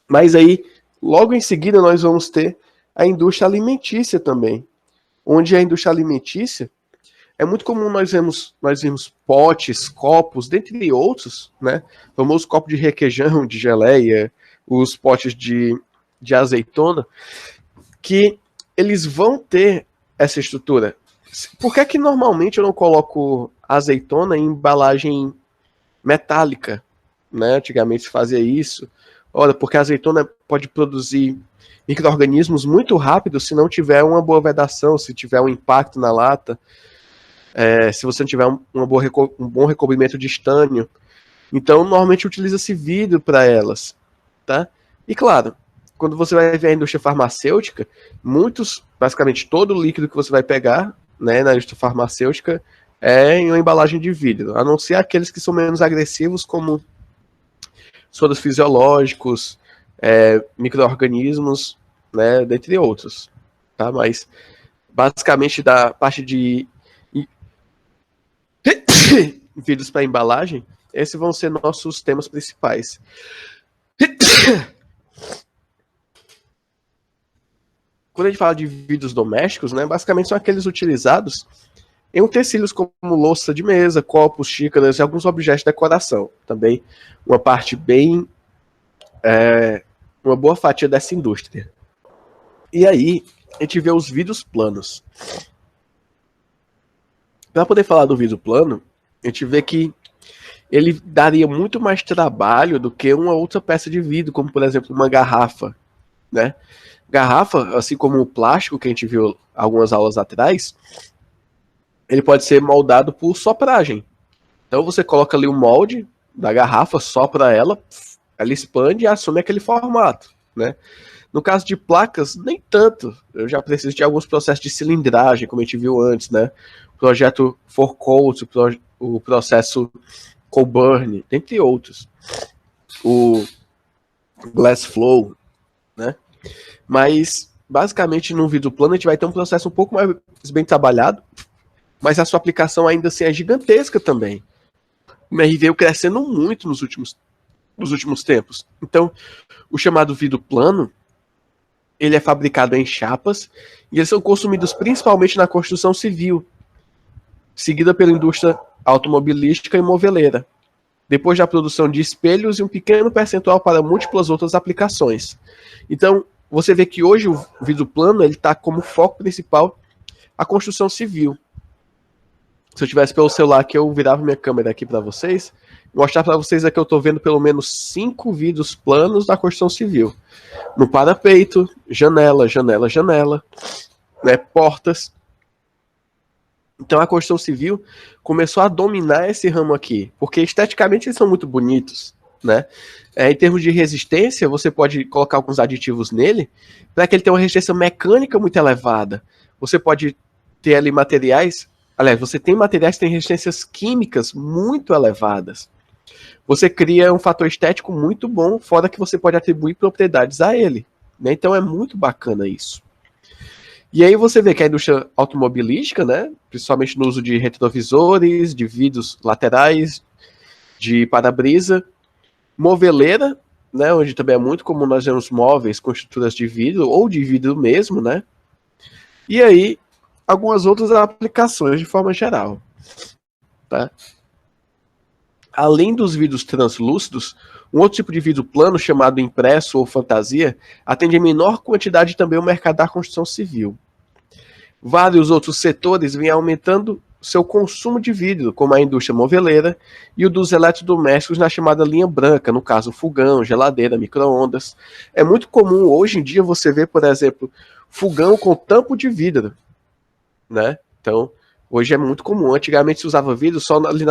Mas aí, logo em seguida, nós vamos ter a indústria alimentícia também, onde a indústria alimentícia é muito comum nós vemos potes, copos, dentre outros, né? O famoso copo de requeijão, de geleia, os potes de azeitona, que eles vão ter essa estrutura. Por que normalmente eu não coloco azeitona em embalagem metálica? Né? Antigamente se fazia isso. Olha, porque a azeitona pode produzir micro-organismos muito rápido se não tiver uma boa vedação, se tiver um impacto na lata, se você não tiver um bom recobrimento de estânio. Então, normalmente utiliza-se vidro para elas. Tá? E claro, quando você vai ver a indústria farmacêutica, basicamente todo o líquido que você vai pegar, né, na indústria farmacêutica é em uma embalagem de vidro, a não ser aqueles que são menos agressivos, como soros fisiológicos, micro-organismos, né, dentre outros. Tá? Mas, basicamente, da parte de Vidros para embalagem, esses vão ser nossos temas principais. Quando a gente fala de vidros domésticos, né, basicamente são aqueles utilizados em utensílios como louça de mesa, copos, xícaras e alguns objetos de decoração. Também uma parte bem... uma boa fatia dessa indústria. E aí, a gente vê os vidros planos. Para poder falar do vidro plano, a gente vê que ele daria muito mais trabalho do que uma outra peça de vidro, como por exemplo uma garrafa, né? Garrafa, assim como o plástico que a gente viu algumas aulas atrás, ele pode ser moldado por sopragem. Então você coloca ali o molde da garrafa, sopra ela, ela expande e assume aquele formato, né? No caso de placas, nem tanto. Eu já preciso de alguns processos de cilindragem, como a gente viu antes, né? O projeto Four-Coat, o processo Coburn, entre outros. O Glass Flow, né? Mas, basicamente, no vidro plano, a gente vai ter um processo um pouco mais bem trabalhado, mas a sua aplicação ainda assim é gigantesca também. O MR veio crescendo muito nos últimos tempos. Então, o chamado vidro plano, ele é fabricado em chapas e eles são consumidos principalmente na construção civil, seguida pela indústria automobilística e moveleira, depois da produção de espelhos e um pequeno percentual para múltiplas outras aplicações. Então, você vê que hoje o vidro plano ele está como foco principal a construção civil. Se eu tivesse pelo celular aqui, eu virava minha câmera aqui para vocês, mostrar para vocês aqui eu estou vendo pelo menos 5 vidros planos da construção civil. No parapeito, janela, né, portas. Então a construção civil começou a dominar esse ramo aqui, porque esteticamente eles são muito bonitos, né? Em termos de resistência, você pode colocar alguns aditivos nele para que ele tenha uma resistência mecânica muito elevada. Você pode ter ali materiais, aliás, você tem materiais que têm resistências químicas muito elevadas. Você cria um fator estético muito bom, fora que você pode atribuir propriedades a ele, né? Então é muito bacana isso. E aí você vê que a indústria automobilística, né, principalmente no uso de retrovisores, de vidros laterais, de para-brisa, moveleira, né, onde também é muito comum nós vermos móveis com estruturas de vidro ou de vidro mesmo, né? E aí algumas outras aplicações de forma geral, tá? Além dos vidros translúcidos, um outro tipo de vidro plano chamado impresso ou fantasia atende em menor quantidade também o mercado da construção civil. Vários outros setores vêm aumentando seu consumo de vidro, como a indústria moveleira e o dos eletrodomésticos na chamada linha branca, no caso fogão, geladeira, micro-ondas. É muito comum hoje em dia você ver, por exemplo, fogão com tampo de vidro, né? Então, hoje é muito comum. Antigamente se usava vidro só ali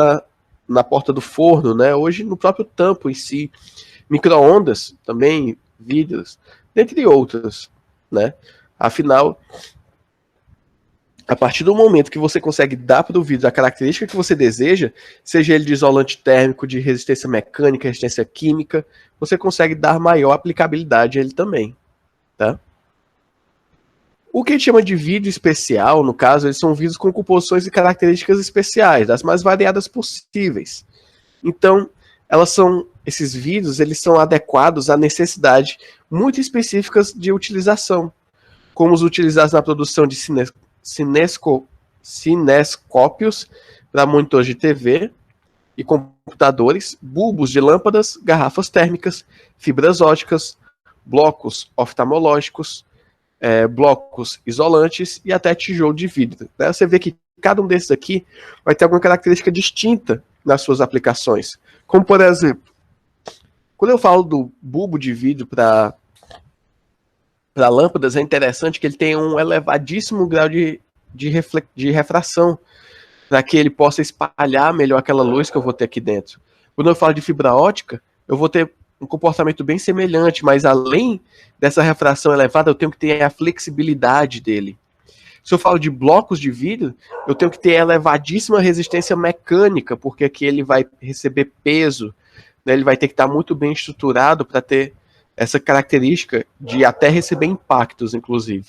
na porta do forno, né? Hoje no próprio tampo em si. Micro-ondas também, vidros, dentre outras, né? Afinal, a partir do momento que você consegue dar para o vidro a característica que você deseja, seja ele de isolante térmico, de resistência mecânica, resistência química, você consegue dar maior aplicabilidade a ele também, tá? O que a gente chama de vidro especial, no caso, eles são vidros com composições e características especiais, das mais variadas possíveis. Então, esses vidros, eles são adequados a necessidades muito específicas de utilização, como os utilizados na produção de cinescópios para monitores de TV e computadores, bulbos de lâmpadas, garrafas térmicas, fibras óticas, blocos oftalmológicos, blocos isolantes e até tijolo de vidro. Né? Você vê que cada um desses aqui vai ter alguma característica distinta nas suas aplicações. Como, por exemplo, quando eu falo do bulbo de vidro para lâmpadas, é interessante que ele tem um elevadíssimo grau de refração, para que ele possa espalhar melhor aquela luz que eu vou ter aqui dentro. Quando eu falo de fibra ótica, eu vou ter um comportamento bem semelhante, mas além dessa refração elevada, eu tenho que ter a flexibilidade dele. Se eu falo de blocos de vidro, eu tenho que ter elevadíssima resistência mecânica, porque aqui ele vai receber peso, né? Ele vai ter que estar muito bem estruturado para ter essa característica de até receber impactos, inclusive.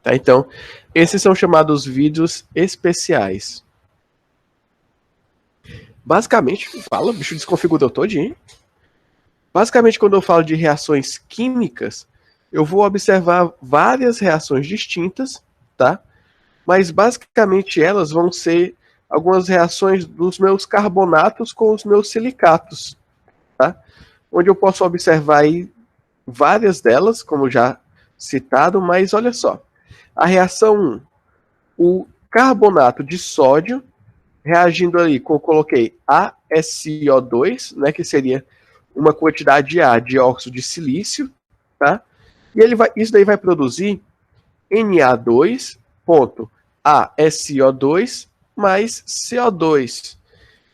Tá? Então, esses são chamados vidros especiais. Basicamente, fala, o bicho desconfigurou todinho. Basicamente, quando eu falo de reações químicas, eu vou observar várias reações distintas, tá? Mas basicamente elas vão ser algumas reações dos meus carbonatos com os meus silicatos, tá? Onde eu posso observar aí várias delas, como já citado, mas olha só. A reação 1, o carbonato de sódio reagindo ali com, eu coloquei ASO2, né, que seria uma quantidade A de óxido de silício, tá? E isso daí vai produzir Na2.ASO2 mais CO2.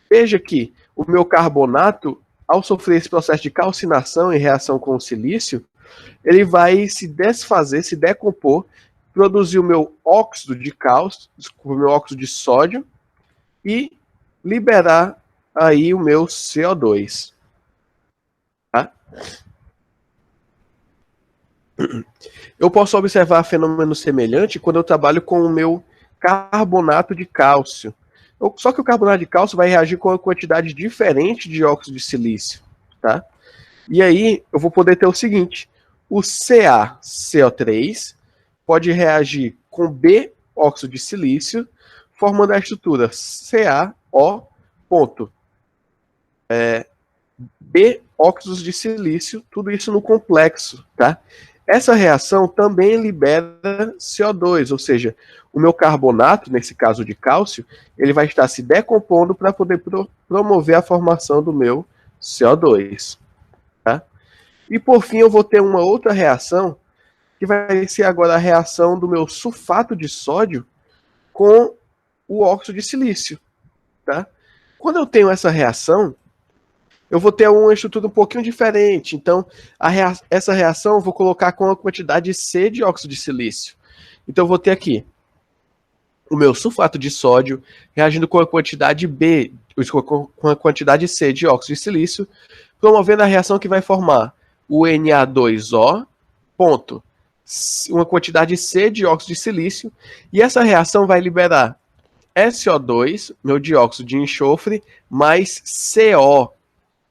Veja que o meu carbonato, ao sofrer esse processo de calcinação em reação com o silício, ele vai se desfazer, se decompor, produzir o meu óxido de cálcio, o meu óxido de sódio, e liberar aí o meu CO2. Tá? Eu posso observar fenômeno semelhante quando eu trabalho com o meu carbonato de cálcio. Só que o carbonato de cálcio vai reagir com uma quantidade diferente de óxido de silício. Tá? E aí eu vou poder ter o seguinte: o CaCO3 pode reagir com B óxido de silício, formando a estrutura CaO ponto, B óxidos de silício, tudo isso no complexo, tá? Essa reação também libera CO2, ou seja, o meu carbonato, nesse caso de cálcio, ele vai estar se decompondo para poder promover a formação do meu CO2, tá? E por fim eu vou ter uma outra reação, que vai ser agora a reação do meu sulfato de sódio com o óxido de silício, tá? Quando eu tenho essa reação, eu vou ter uma estrutura um pouquinho diferente. Então, essa reação eu vou colocar com a quantidade C de óxido de silício. Então, eu vou ter aqui o meu sulfato de sódio reagindo com a quantidade B, com a quantidade C de óxido de silício, promovendo a reação que vai formar o Na2O, ponto, uma quantidade C de óxido de silício, e essa reação vai liberar SO2, meu dióxido de enxofre, mais CO,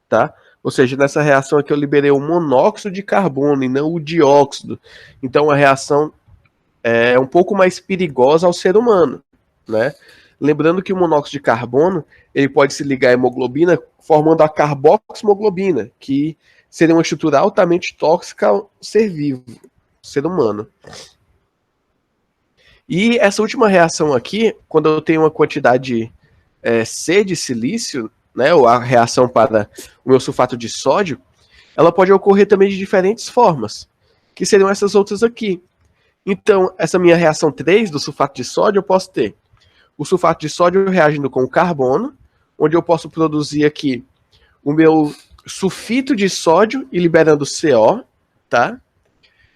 tá? Ou seja, nessa reação aqui eu liberei o monóxido de carbono e não o dióxido. Então a reação é um pouco mais perigosa ao ser humano, né? Lembrando que o monóxido de carbono ele pode se ligar à hemoglobina formando a carboximoglobina, que seria uma estrutura altamente tóxica ao ser vivo, ser humano. E essa última reação aqui, quando eu tenho uma quantidade C de silício, né, ou a reação para o meu sulfato de sódio, ela pode ocorrer também de diferentes formas, que seriam essas outras aqui. Então, essa minha reação 3 do sulfato de sódio, eu posso ter o sulfato de sódio reagindo com o carbono, onde eu posso produzir aqui o meu sulfito de sódio e liberando CO, tá?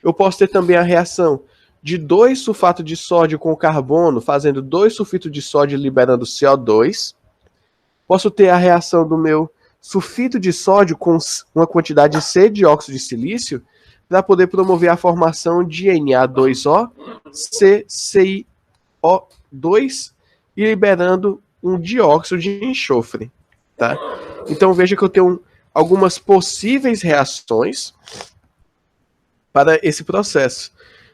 Eu posso ter também a reação de 2 sulfatos de sódio com carbono, fazendo 2 sulfitos de sódio e liberando CO2. Posso ter a reação do meu sulfito de sódio com uma quantidade C de óxido de silício para poder promover a formação de Na2O, CCiO2 e liberando um dióxido de enxofre. Tá? Então veja que eu tenho algumas possíveis reações para esse processo.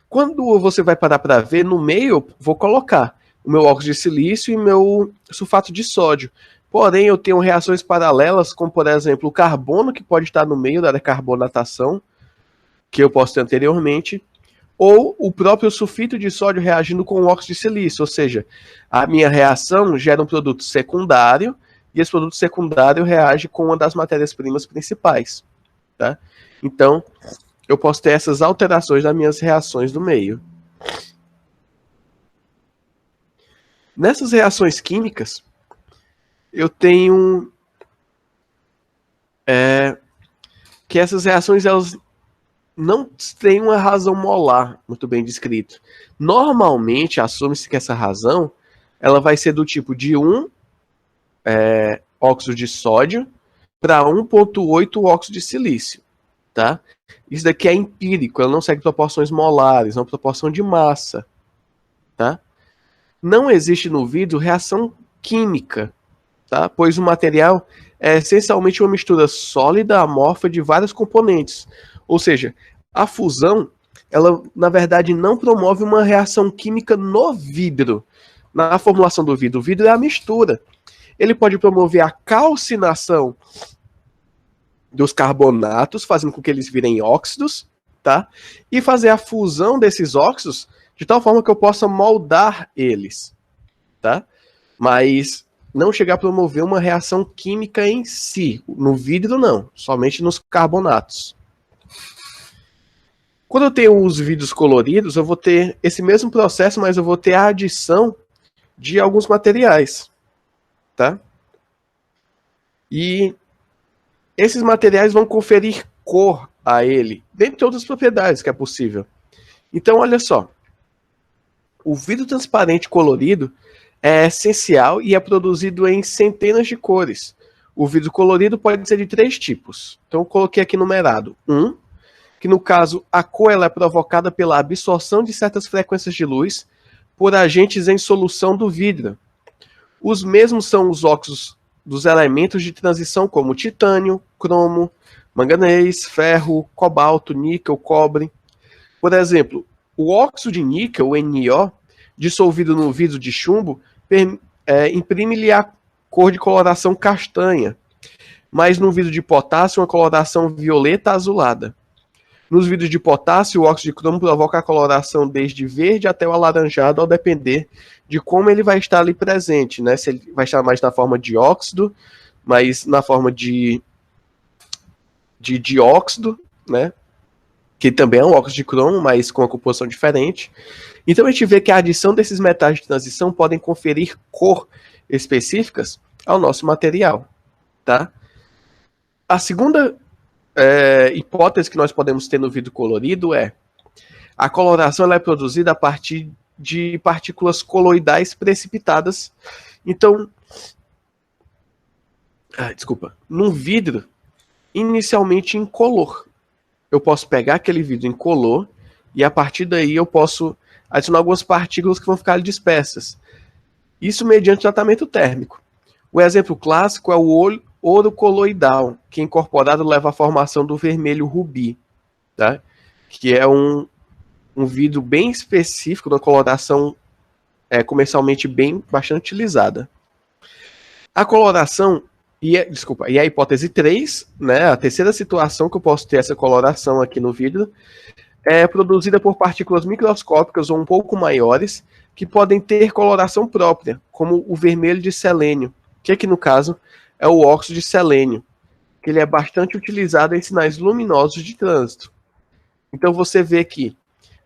Quando você vai parar para ver, no meio eu vou colocar o meu óxido de silício e meu sulfato de sódio. Porém, eu tenho reações paralelas, como por exemplo o carbono, que pode estar no meio da decarbonatação, que eu posso ter anteriormente, ou o próprio sulfito de sódio reagindo com o óxido de silício, ou seja, a minha reação gera um produto secundário, e esse produto secundário reage com uma das matérias-primas principais. Tá? Então, eu posso ter essas alterações nas minhas reações do meio. Nessas reações químicas, eu tenho que essas reações elas não têm uma razão molar muito bem descrita. Normalmente, assume-se que essa razão ela vai ser do tipo de 1 óxido de sódio para 1,8 óxido de silício. Tá? Isso daqui é empírico, ela não segue proporções molares, não proporção de massa. Tá? Não existe no vidro reação química. tá? Pois o material é essencialmente uma mistura sólida, amorfa de vários componentes. Ou seja, a fusão, ela na verdade não promove uma reação química no vidro, na formulação do vidro. O vidro é a mistura. Ele pode promover a calcinação dos carbonatos, fazendo com que eles virem óxidos, tá? E fazer a fusão desses óxidos de tal forma que eu possa moldar eles, tá? Mas não chegar a promover uma reação química em si. No vidro, não. Somente nos carbonatos. Quando eu tenho os vidros coloridos, eu vou ter esse mesmo processo, mas eu vou ter a adição de alguns materiais, tá? E esses materiais vão conferir cor a ele, dentre outras propriedades que é possível. Então, olha só. O vidro transparente colorido é essencial e é produzido em centenas de cores. O vidro colorido pode ser de 3 tipos. Então, eu coloquei aqui numerado. Que no caso, a cor ela é provocada pela absorção de certas frequências de luz por agentes em solução do vidro. Os mesmos são os óxidos dos elementos de transição como titânio, cromo, manganês, ferro, cobalto, níquel, cobre. Por exemplo, o óxido de níquel, o NiO, dissolvido no vidro de chumbo, imprime-lhe a cor de coloração castanha, mas no vidro de potássio, uma coloração violeta azulada. Nos vidros de potássio, o óxido de cromo provoca a coloração desde verde até o alaranjado, ao depender de como ele vai estar ali presente, né? Se ele vai estar mais na forma de óxido, mais na forma de dióxido, né? Que também é um óxido de cromo, mas com uma composição diferente. Então a gente vê que a adição desses metais de transição podem conferir cor específicas ao nosso material, tá? A segunda hipótese que nós podemos ter no vidro colorido é a coloração ela é produzida a partir de partículas coloidais precipitadas. Então, num vidro inicialmente incolor. Eu posso pegar aquele vidro incolor e a partir daí eu posso adicionar algumas partículas que vão ficar dispersas. Isso mediante tratamento térmico. O exemplo clássico é o ouro coloidal, que incorporado leva à formação do vermelho rubi, tá? Que é um vidro bem específico, uma coloração comercialmente bastante utilizada. A coloração, e a hipótese 3, né, a terceira situação que eu posso ter essa coloração aqui no vidro, é produzida por partículas microscópicas ou um pouco maiores, que podem ter coloração própria, como o vermelho de selênio, que aqui no caso é o óxido de selênio, que ele é bastante utilizado em sinais luminosos de trânsito. Então você vê que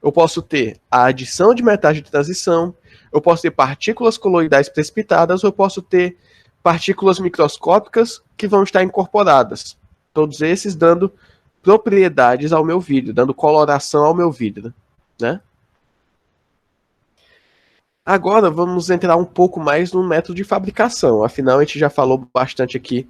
eu posso ter a adição de metais de transição, eu posso ter partículas coloidais precipitadas, ou eu posso ter partículas microscópicas que vão estar incorporadas. Todos esses dando propriedades ao meu vidro, dando coloração ao meu vidro, né? Agora vamos entrar um pouco mais no método de fabricação. Afinal, a gente já falou bastante aqui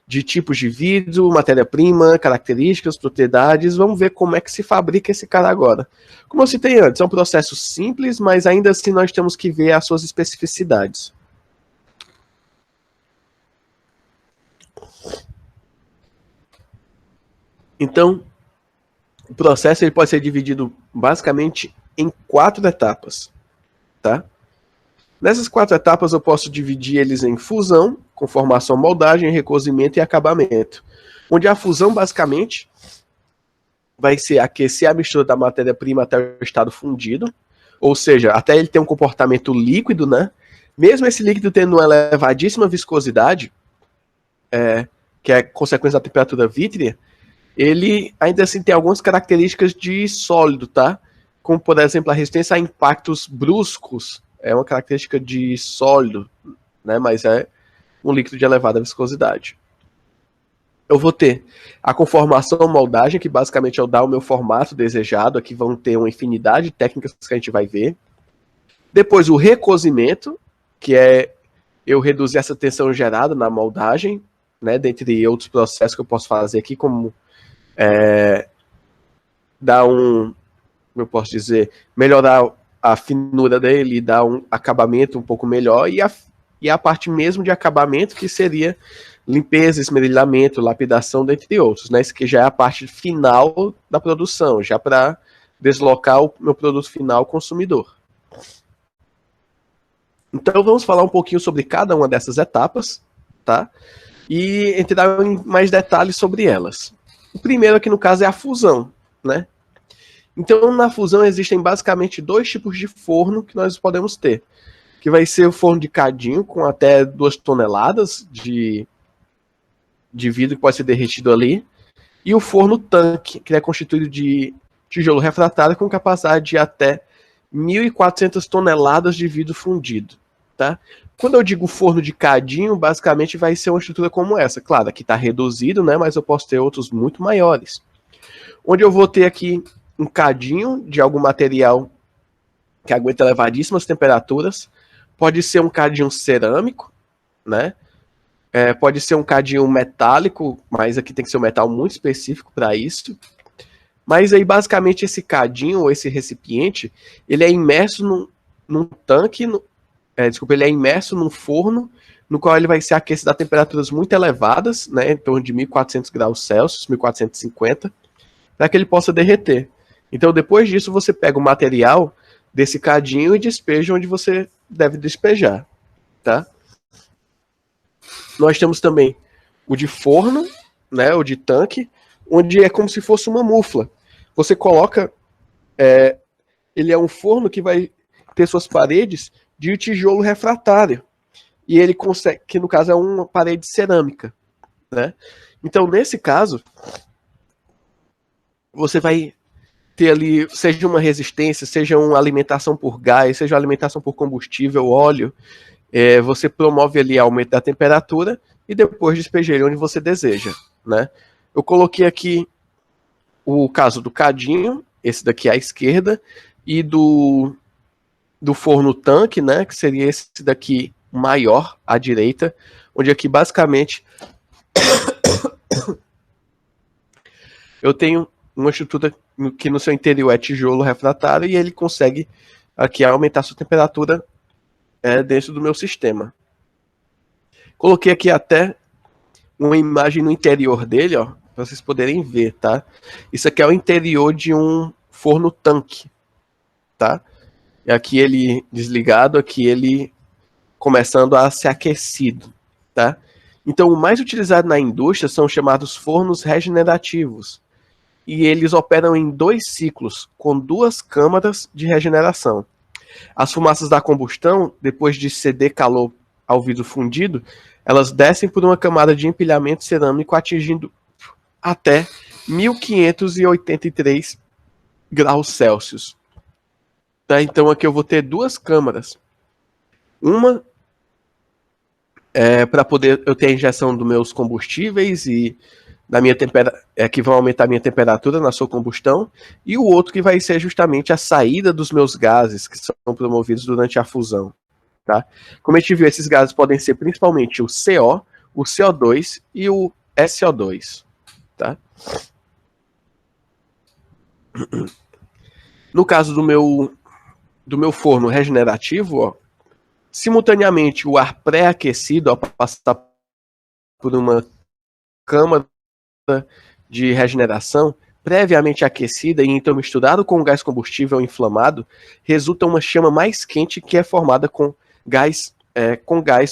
de tipos de vidro, matéria-prima, características, propriedades. Vamos ver como é que se fabrica esse cara agora. Como eu citei antes, é um processo simples, mas ainda assim nós temos que ver as suas especificidades. Então, o processo ele pode ser dividido basicamente em 4 etapas, tá? Nessas 4 etapas eu posso dividir eles em fusão, conformação, moldagem, recozimento e acabamento. Onde a fusão basicamente vai ser aquecer a mistura da matéria-prima até o estado fundido, ou seja, até ele ter um comportamento líquido, né? Mesmo esse líquido tendo uma elevadíssima viscosidade, que é consequência da temperatura vítrea, ele ainda assim tem algumas características de sólido, tá? Como, por exemplo, a resistência a impactos bruscos é uma característica de sólido, né? Mas é um líquido de elevada viscosidade. Eu vou ter a conformação moldagem, que basicamente é o dar o meu formato desejado. Aqui vão ter uma infinidade de técnicas que a gente vai ver. Depois o recozimento, que é eu reduzir essa tensão gerada na moldagem, né? Dentre outros processos que eu posso fazer aqui, como dar como eu posso dizer, melhorar a finura dele, dar um acabamento um pouco melhor, e e a parte mesmo de acabamento, que seria limpeza, esmerilhamento, lapidação, dentre outros, né? Isso aqui já é a parte final da produção, já para deslocar o meu produto final ao consumidor. Então vamos falar um pouquinho sobre cada uma dessas etapas, tá? E entrar em mais detalhes sobre elas. O primeiro aqui no caso é a fusão, né? Então na fusão existem basicamente dois tipos de forno que nós podemos ter, que vai ser o forno de cadinho com até 2 toneladas de vidro que pode ser derretido ali, e o forno tanque, que é constituído de tijolo refratário com capacidade de até 1.400 toneladas de vidro fundido, tá? Quando eu digo forno de cadinho, basicamente vai ser uma estrutura como essa. Claro, aqui está reduzido, né? Mas eu posso ter outros muito maiores. Onde eu vou ter aqui um cadinho de algum material que aguenta elevadíssimas temperaturas. Pode ser um cadinho cerâmico, né? Pode ser um cadinho metálico, mas aqui tem que ser um metal muito específico para isso. Mas aí, basicamente, esse cadinho, ou esse recipiente, ele é imerso num tanque, ele é imerso num forno, no qual ele vai ser aquecido a temperaturas muito elevadas, né, em torno de 1.400 graus Celsius, 1.450, para que ele possa derreter. Então, depois disso, você pega o material desse cadinho e despeja onde você deve despejar, tá? Nós temos também o de forno, né, o de tanque, onde é como se fosse uma mufla. Você coloca, ele é um forno que vai ter suas paredes de tijolo refratário. E ele consegue, que no caso é uma parede cerâmica, né? Então, nesse caso, você vai ter ali, seja uma resistência, seja uma alimentação por gás, seja uma alimentação por combustível, óleo, você promove ali aumento da temperatura e depois despeja ele onde você deseja, né? Eu coloquei aqui o caso do cadinho, esse daqui à esquerda, e do forno tanque, né, que seria esse daqui maior à direita, onde aqui basicamente eu tenho uma estrutura que no seu interior é tijolo refratário e ele consegue aqui aumentar sua temperatura dentro do meu sistema. Coloquei aqui até uma imagem no interior dele, ó, para vocês poderem ver, tá? Isso aqui é o interior de um forno tanque, tá? E aqui ele desligado, aqui ele começando a ser aquecido, tá? Então, o mais utilizado na indústria são chamados fornos regenerativos, e eles operam em 2 ciclos, com 2 câmaras de regeneração. As fumaças da combustão, depois de ceder calor ao vidro fundido, elas descem por uma camada de empilhamento cerâmico atingindo até 1.583 graus Celsius. Tá? Então aqui eu vou ter 2 câmaras. Uma para poder eu ter a injeção dos meus combustíveis e da minha que vão aumentar a minha temperatura na sua combustão, e o outro que vai ser justamente a saída dos meus gases que são promovidos durante a fusão. Tá? Como a gente viu, esses gases podem ser principalmente o CO, o CO2 e o SO2. Tá? No caso do meu forno regenerativo, ó, simultaneamente o ar pré-aquecido, ao passar por uma câmara de regeneração previamente aquecida e então misturado com gás combustível inflamado, resulta uma chama mais quente que é formada com gás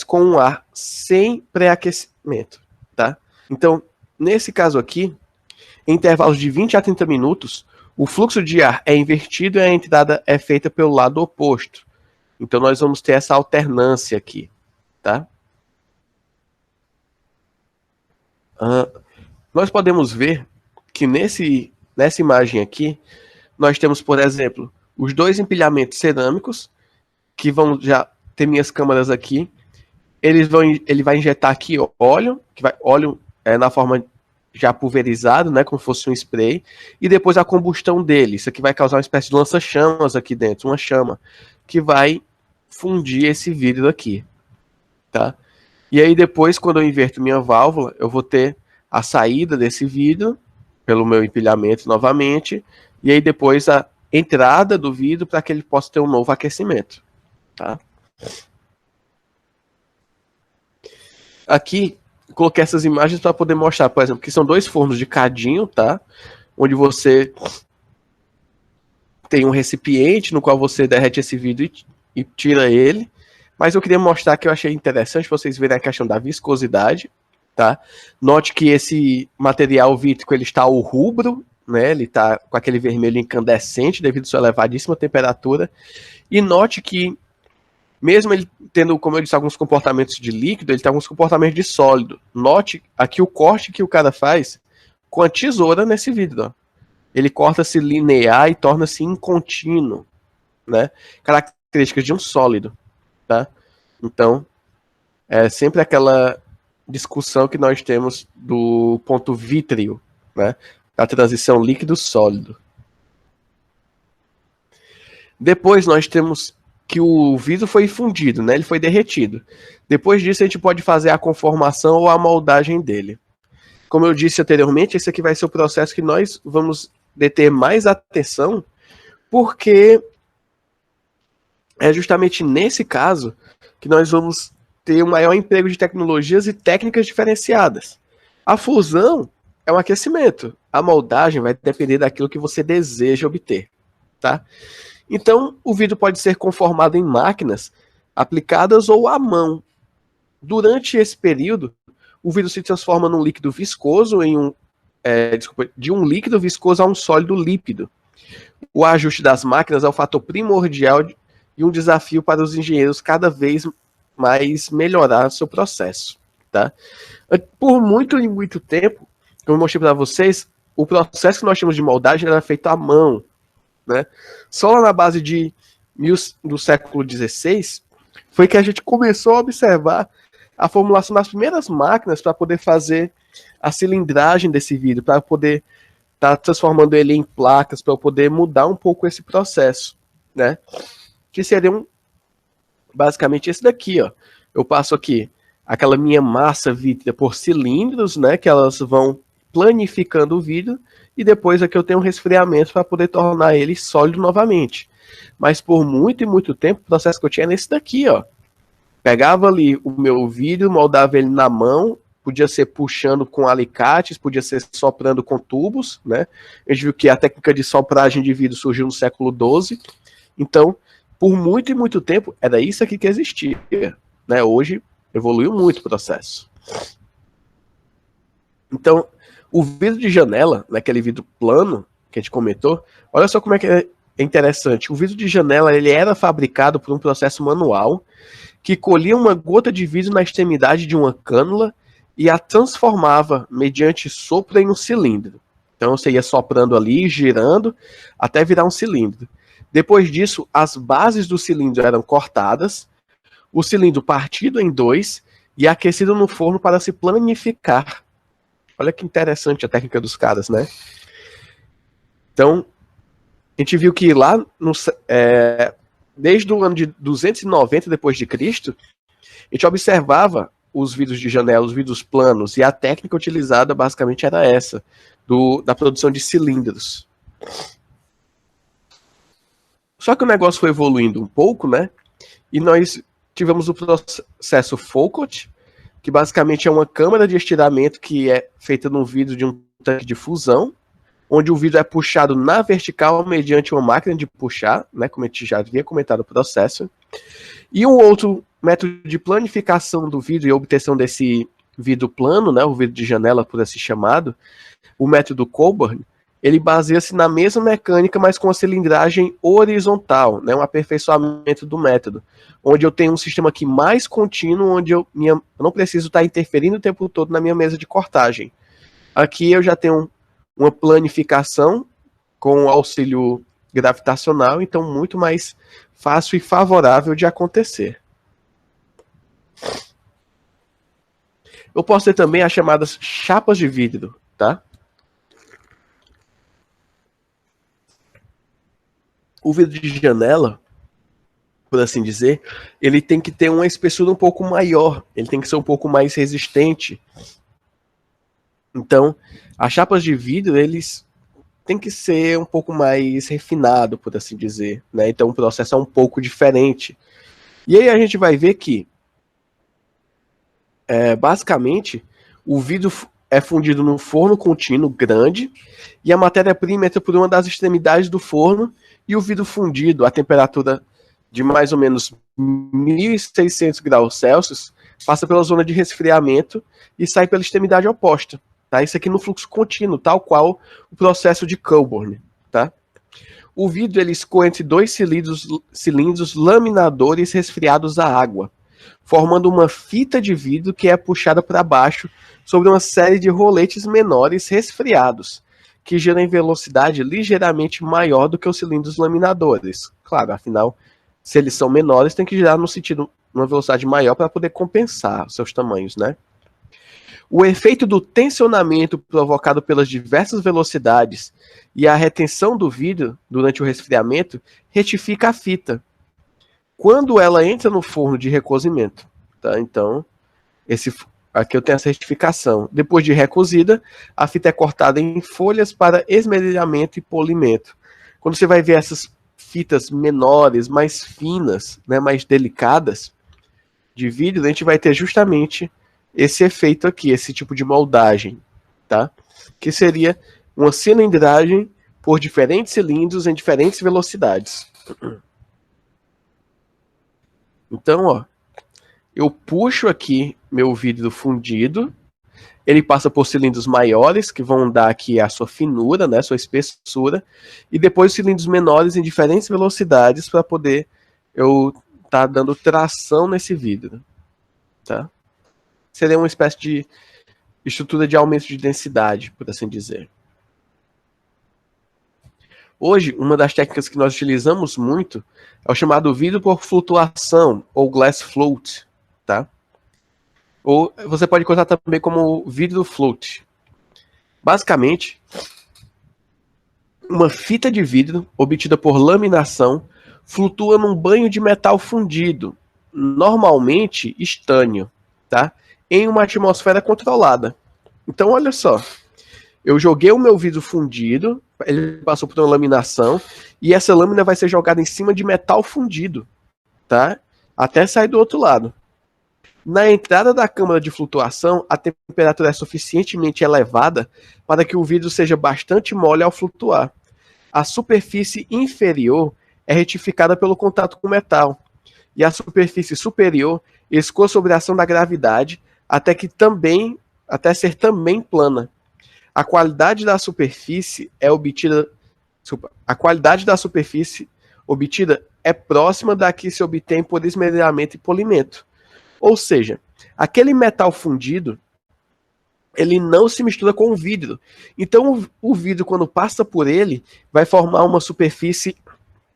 com um ar sem pré-aquecimento, tá? Então, nesse caso aqui, em intervalos de 20 a 30 minutos, o fluxo de ar é invertido e a entrada é feita pelo lado oposto. Então, nós vamos ter essa alternância aqui, tá? Nós podemos ver que nessa imagem aqui, nós temos, por exemplo, os 2 empilhamentos cerâmicos, que vão já ter minhas câmaras aqui. Ele vai injetar aqui óleo, óleo na forma já pulverizado, né, como se fosse um spray, e depois a combustão dele. Isso aqui vai causar uma espécie de lança-chamas aqui dentro, uma chama, que vai fundir esse vidro aqui, tá? E aí depois, quando eu inverto minha válvula, eu vou ter a saída desse vidro pelo meu empilhamento novamente, e aí depois a entrada do vidro para que ele possa ter um novo aquecimento, tá? Aqui, coloquei essas imagens para poder mostrar, por exemplo, que são 2 fornos de cadinho, tá? Onde você tem um recipiente no qual você derrete esse vidro e tira ele. Mas eu queria mostrar que eu achei interessante para vocês verem a questão da viscosidade, tá? Note que esse material vítrico ele está ao rubro, né? Ele está com aquele vermelho incandescente devido à sua elevadíssima temperatura. E note que mesmo ele tendo, como eu disse, alguns comportamentos de líquido, ele tem alguns comportamentos de sólido. Note aqui o corte que o cara faz com a tesoura nesse vidro. Ó. Ele corta-se linear e torna-se incontínuo, né? Características de um sólido, tá? Então, é sempre aquela discussão que nós temos do ponto vítreo, né? Da transição líquido-sólido. Depois nós temos que o vidro foi fundido, né? Ele foi derretido. Depois disso, a gente pode fazer a conformação ou a moldagem dele. Como eu disse anteriormente, esse aqui vai ser o processo que nós vamos deter mais atenção, porque é justamente nesse caso que nós vamos ter um maior emprego de tecnologias e técnicas diferenciadas. A fusão é um aquecimento. A moldagem vai depender daquilo que você deseja obter, tá? Então, o vidro pode ser conformado em máquinas aplicadas ou à mão. Durante esse período, o vidro se transforma num líquido viscoso, de um líquido viscoso a um sólido lípido. O ajuste das máquinas é o fator primordial e um desafio para os engenheiros cada vez mais melhorar seu processo. Tá? Por muito e muito tempo, como eu mostrei para vocês, o processo que nós temos de moldagem era feito à mão. Né? Só lá na base do século XVI foi que a gente começou a observar a formulação das primeiras máquinas para poder fazer a cilindragem desse vidro, para poder estar transformando ele em placas, para poder mudar um pouco esse processo, né? Que seria basicamente esse daqui, ó. Eu passo aqui aquela minha massa vítrea por cilindros, né? Que elas vão planificando o vidro, e depois aqui eu tenho um resfriamento para poder tornar ele sólido novamente. Mas por muito e muito tempo, o processo que eu tinha é nesse daqui, ó. Pegava ali o meu vidro, moldava ele na mão, podia ser puxando com alicates, podia ser soprando com tubos, né? A gente viu que a técnica de sopragem de vidro surgiu no século XII. Então, por muito e muito tempo, era isso aqui que existia, né? Hoje, evoluiu muito o processo. Então, o vidro de janela, naquele vidro plano que a gente comentou, olha só como é que é interessante. O vidro de janela ele era fabricado por um processo manual que colhia uma gota de vidro na extremidade de uma cânula e a transformava mediante sopro em um cilindro. Então você ia soprando ali, girando, até virar um cilindro. Depois disso, as bases do cilindro eram cortadas, o cilindro partido em 2 e aquecido no forno para se planificar. Olha que interessante a técnica dos caras, né? Então, a gente viu que lá, desde o ano de 290 depois de Cristo, a gente observava os vidros de janela, os vidros planos, e a técnica utilizada basicamente era essa, da produção de cilindros. Só que o negócio foi evoluindo um pouco, né? E nós tivemos o processo Foucault, que basicamente é uma câmara de estiramento que é feita num vidro de um tanque de fusão, onde o vidro é puxado na vertical mediante uma máquina de puxar, né, como a gente já havia comentado o processo. E um outro método de planificação do vidro e obtenção desse vidro plano, né, o vidro de janela, por assim chamado, o método Coburn, ele baseia-se na mesma mecânica, mas com a cilindragem horizontal, né, um aperfeiçoamento do método, onde eu tenho um sistema aqui mais contínuo, onde eu não preciso estar interferindo o tempo todo na minha mesa de cortagem. Aqui eu já tenho uma planificação com auxílio gravitacional, então muito mais fácil e favorável de acontecer. Eu posso ter também as chamadas chapas de vidro, tá? O vidro de janela, por assim dizer, ele tem que ter uma espessura um pouco maior, ele tem que ser um pouco mais resistente. Então, as chapas de vidro, eles têm que ser um pouco mais refinado, por assim dizer, né? Então o processo é um pouco diferente. E aí a gente vai ver que Basicamente, o vidro é fundido num forno contínuo grande e a matéria-prima entra por uma das extremidades do forno e o vidro fundido a temperatura de mais ou menos 1.600 graus Celsius passa pela zona de resfriamento e sai pela extremidade oposta. Tá? Isso aqui no fluxo contínuo, tal qual o processo de Colburn. Tá? O vidro ele escoa entre dois cilindros laminadores resfriados à água, formando uma fita de vidro que é puxada para baixo sobre uma série de roletes menores resfriados, que giram em velocidade ligeiramente maior do que os cilindros laminadores. Claro, afinal, se eles são menores, tem que girar no sentido uma velocidade maior para poder compensar os seus tamanhos, né? O efeito do tensionamento provocado pelas diversas velocidades e a retenção do vidro durante o resfriamento retifica a fita quando ela entra no forno de recozimento. Tá? Então, aqui eu tenho essa retificação. Depois de recozida, a fita é cortada em folhas para esmerilhamento e polimento. Quando você vai ver essas fitas menores, mais finas, né, mais delicadas de vidro, a gente vai ter justamente esse efeito aqui, esse tipo de moldagem, tá? Que seria uma cilindragem por diferentes cilindros em diferentes velocidades. Então, ó, eu puxo aqui meu vidro fundido, ele passa por cilindros maiores, que vão dar aqui a sua finura, né, sua espessura, e depois cilindros menores em diferentes velocidades para poder eu estar dando tração nesse vidro, tá? Seria uma espécie de estrutura de aumento de densidade, por assim dizer. Hoje, uma das técnicas que nós utilizamos muito é o chamado vidro por flutuação, ou glass float, tá? Ou você pode contar também como vidro float. Basicamente, uma fita de vidro obtida por laminação flutua num banho de metal fundido, normalmente estânio, tá? Em uma atmosfera controlada. Então, olha só, eu joguei o meu vidro fundido, ele passou por uma laminação, e essa lâmina vai ser jogada em cima de metal fundido, tá? Até sair do outro lado. Na entrada da câmara de flutuação, a temperatura é suficientemente elevada para que o vidro seja bastante mole ao flutuar. A superfície inferior é retificada pelo contato com o metal, e a superfície superior escoa sobre a ação da gravidade até ser também plana. A qualidade da superfície obtida é próxima da que se obtém por esmerilhamento e polimento. Ou seja, aquele metal fundido, ele não se mistura com o vidro. Então, o vidro, quando passa por ele, vai formar uma superfície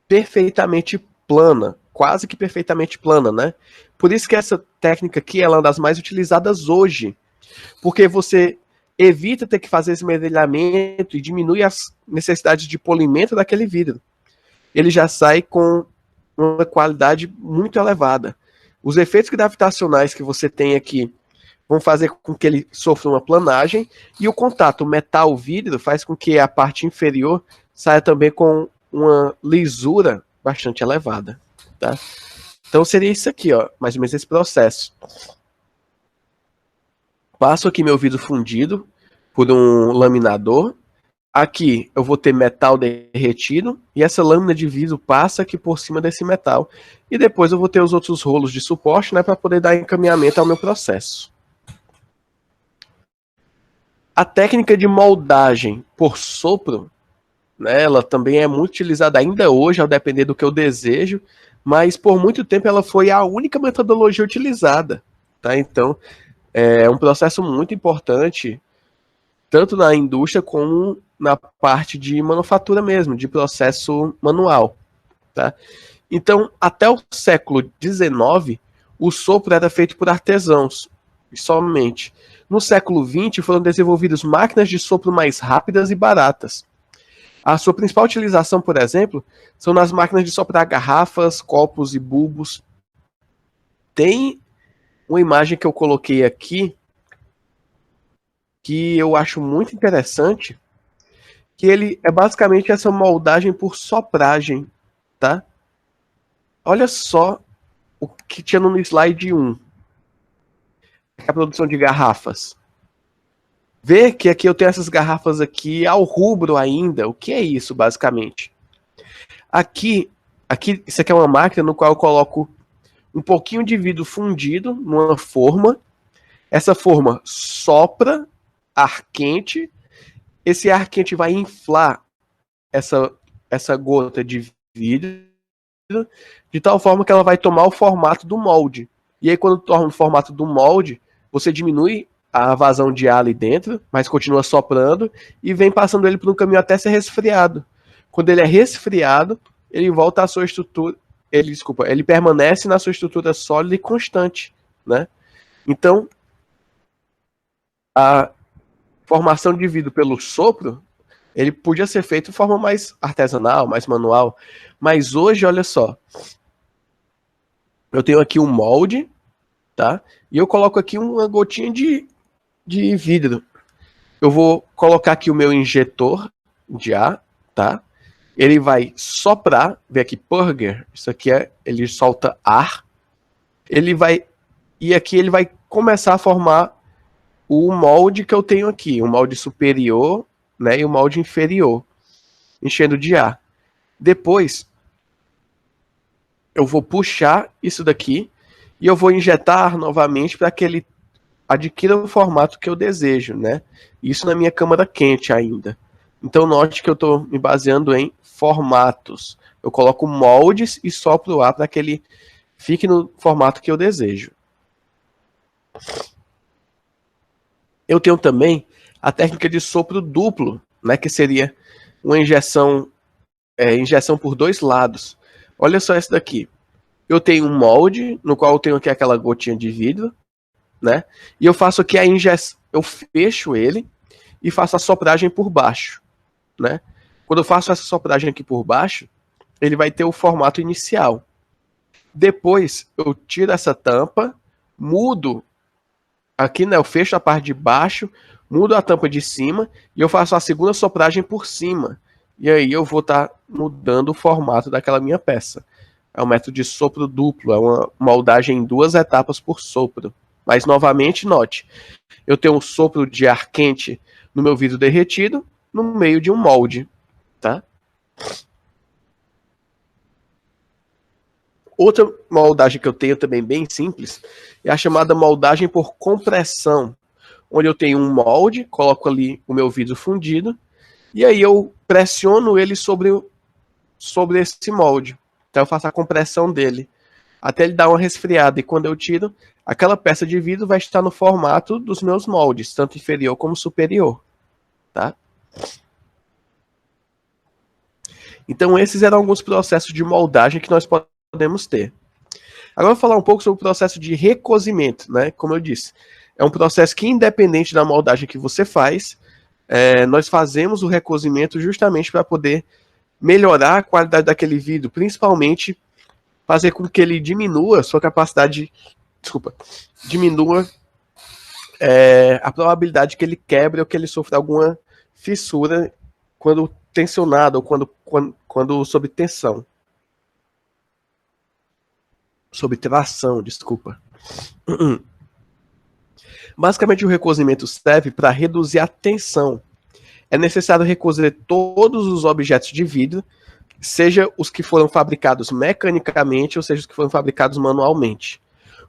perfeitamente plana, quase que perfeitamente plana, né? Por isso que essa técnica aqui é uma das mais utilizadas hoje, porque você evita ter que fazer esmerilhamento e diminui as necessidades de polimento daquele vidro. Ele já sai com uma qualidade muito elevada. Os efeitos gravitacionais que você tem aqui vão fazer com que ele sofra uma planagem, e o contato metal-vidro faz com que a parte inferior saia também com uma lisura bastante elevada. Tá? Então seria isso aqui, ó, mais ou menos esse processo. Passo aqui meu vidro fundido por um laminador. Aqui eu vou ter metal derretido e essa lâmina de vidro passa aqui por cima desse metal. E depois eu vou ter os outros rolos de suporte, né, para poder dar encaminhamento ao meu processo. A técnica de moldagem por sopro, né, ela também é muito utilizada ainda hoje, ao depender do que eu desejo, mas por muito tempo ela foi a única metodologia utilizada. Tá? Então, é um processo muito importante, tanto na indústria como na parte de manufatura mesmo, de processo manual. Tá? Então, até o século XIX, o sopro era feito por artesãos, somente. No século XX, foram desenvolvidas máquinas de sopro mais rápidas e baratas. A sua principal utilização, por exemplo, são nas máquinas de soprar garrafas, copos e bulbos. Tem uma imagem que eu coloquei aqui, que eu acho muito interessante, que ele é basicamente essa moldagem por sopragem, tá? Olha só o que tinha no slide 1. a produção de garrafas. Vê que aqui eu tenho essas garrafas aqui ao rubro ainda. O que é isso, basicamente? Aqui, isso aqui é uma máquina no qual eu coloco um pouquinho de vidro fundido numa forma. Essa forma sopra ar quente. Esse ar quente vai inflar essa gota de vidro de tal forma que ela vai tomar o formato do molde. E aí, quando torna o formato do molde, você diminui a vazão de ar ali dentro, mas continua soprando e vem passando ele por um caminho até ser resfriado. Quando ele é resfriado, ele volta à sua estrutura, ele permanece na sua estrutura sólida e constante, né? Então, a formação de vidro pelo sopro, ele podia ser feito de forma mais artesanal, mais manual, mas hoje, olha só, eu tenho aqui um molde, tá? E eu coloco aqui uma gotinha de vidro. Eu vou colocar aqui o meu injetor de ar, tá? Ele vai soprar, vê aqui, purger, isso aqui ele solta ar. E aqui ele vai começar a formar o molde que eu tenho aqui, o molde superior, né, e o molde inferior, enchendo de ar. Depois, eu vou puxar isso daqui e eu vou injetar novamente para que ele adquira o formato que eu desejo, né? Isso na minha câmara quente ainda. Então note que eu estou me baseando em formatos. Eu coloco moldes e sopro o ar para que ele fique no formato que eu desejo. Eu tenho também a técnica de sopro duplo, né? Que seria uma injeção por dois lados. Olha só essa daqui. Eu tenho um molde, no qual eu tenho aqui aquela gotinha de vidro, né? E eu faço aqui a injeção, eu fecho ele e faço a sopragem por baixo, né? Quando eu faço essa sopragem aqui por baixo, ele vai ter o formato inicial. Depois eu tiro essa tampa, mudo aqui, né? Eu fecho a parte de baixo, mudo a tampa de cima e eu faço a segunda sopragem por cima. E aí eu vou estar mudando o formato daquela minha peça. É um método de sopro duplo, é uma moldagem em 2 etapas por sopro. Mas, novamente, note, eu tenho um sopro de ar quente no meu vidro derretido, no meio de um molde, tá? Outra moldagem que eu tenho também bem simples é a chamada moldagem por compressão, onde eu tenho um molde, coloco ali o meu vidro fundido, e aí eu pressiono ele sobre esse molde. Então eu faço a compressão dele, até ele dar uma resfriada, e quando eu tiro, aquela peça de vidro vai estar no formato dos meus moldes, tanto inferior como superior, tá? Então esses eram alguns processos de moldagem que nós podemos ter. Agora eu vou falar um pouco sobre o processo de recozimento, né? Como eu disse, é um processo que, independente da moldagem que você faz, nós fazemos o recozimento justamente para poder melhorar a qualidade daquele vidro, principalmente fazer com que ele diminua sua capacidade, diminua a probabilidade que ele quebre ou que ele sofra alguma fissura quando tensionado ou quando sob tensão. Sob tração, desculpa. Basicamente, o recozimento serve para reduzir a tensão. É necessário recozer todos os objetos de vidro, seja os que foram fabricados mecanicamente ou seja os que foram fabricados manualmente.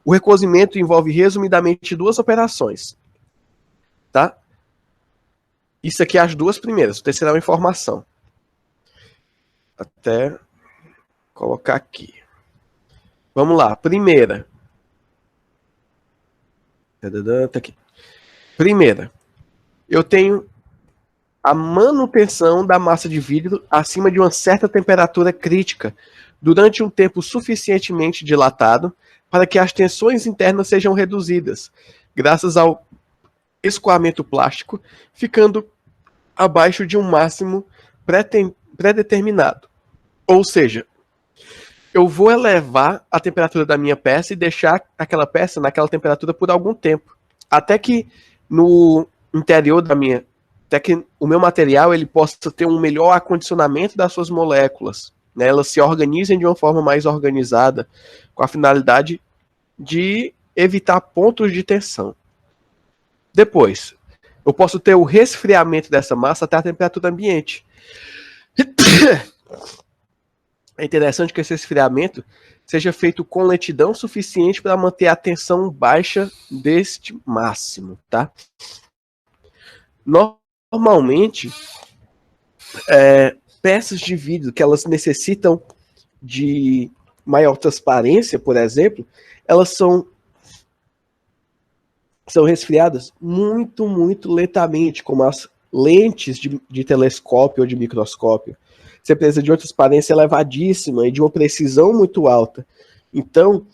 O recozimento envolve resumidamente 2 operações, tá? Isso aqui é as 2 primeiras, o terceiro é uma informação. Até colocar aqui. Vamos lá, primeira. Tá aqui. Primeira, eu tenho a manutenção da massa de vidro acima de uma certa temperatura crítica durante um tempo suficientemente dilatado para que as tensões internas sejam reduzidas, graças ao escoamento plástico, ficando abaixo de um máximo pré-determinado. Ou seja, eu vou elevar a temperatura da minha peça e deixar aquela peça naquela temperatura por algum tempo, até que no interior da minha, até que o meu material ele possa ter um melhor acondicionamento das suas moléculas, né? Elas se organizem de uma forma mais organizada, com a finalidade de evitar pontos de tensão. Depois, eu posso ter o resfriamento dessa massa até a temperatura ambiente. É interessante que esse resfriamento seja feito com lentidão suficiente para manter a tensão baixa deste máximo, tá? Normalmente, peças de vidro que elas necessitam de maior transparência, por exemplo, elas são resfriadas muito, muito lentamente, como as lentes de telescópio ou de microscópio. Você precisa de uma transparência elevadíssima e de uma precisão muito alta. Então,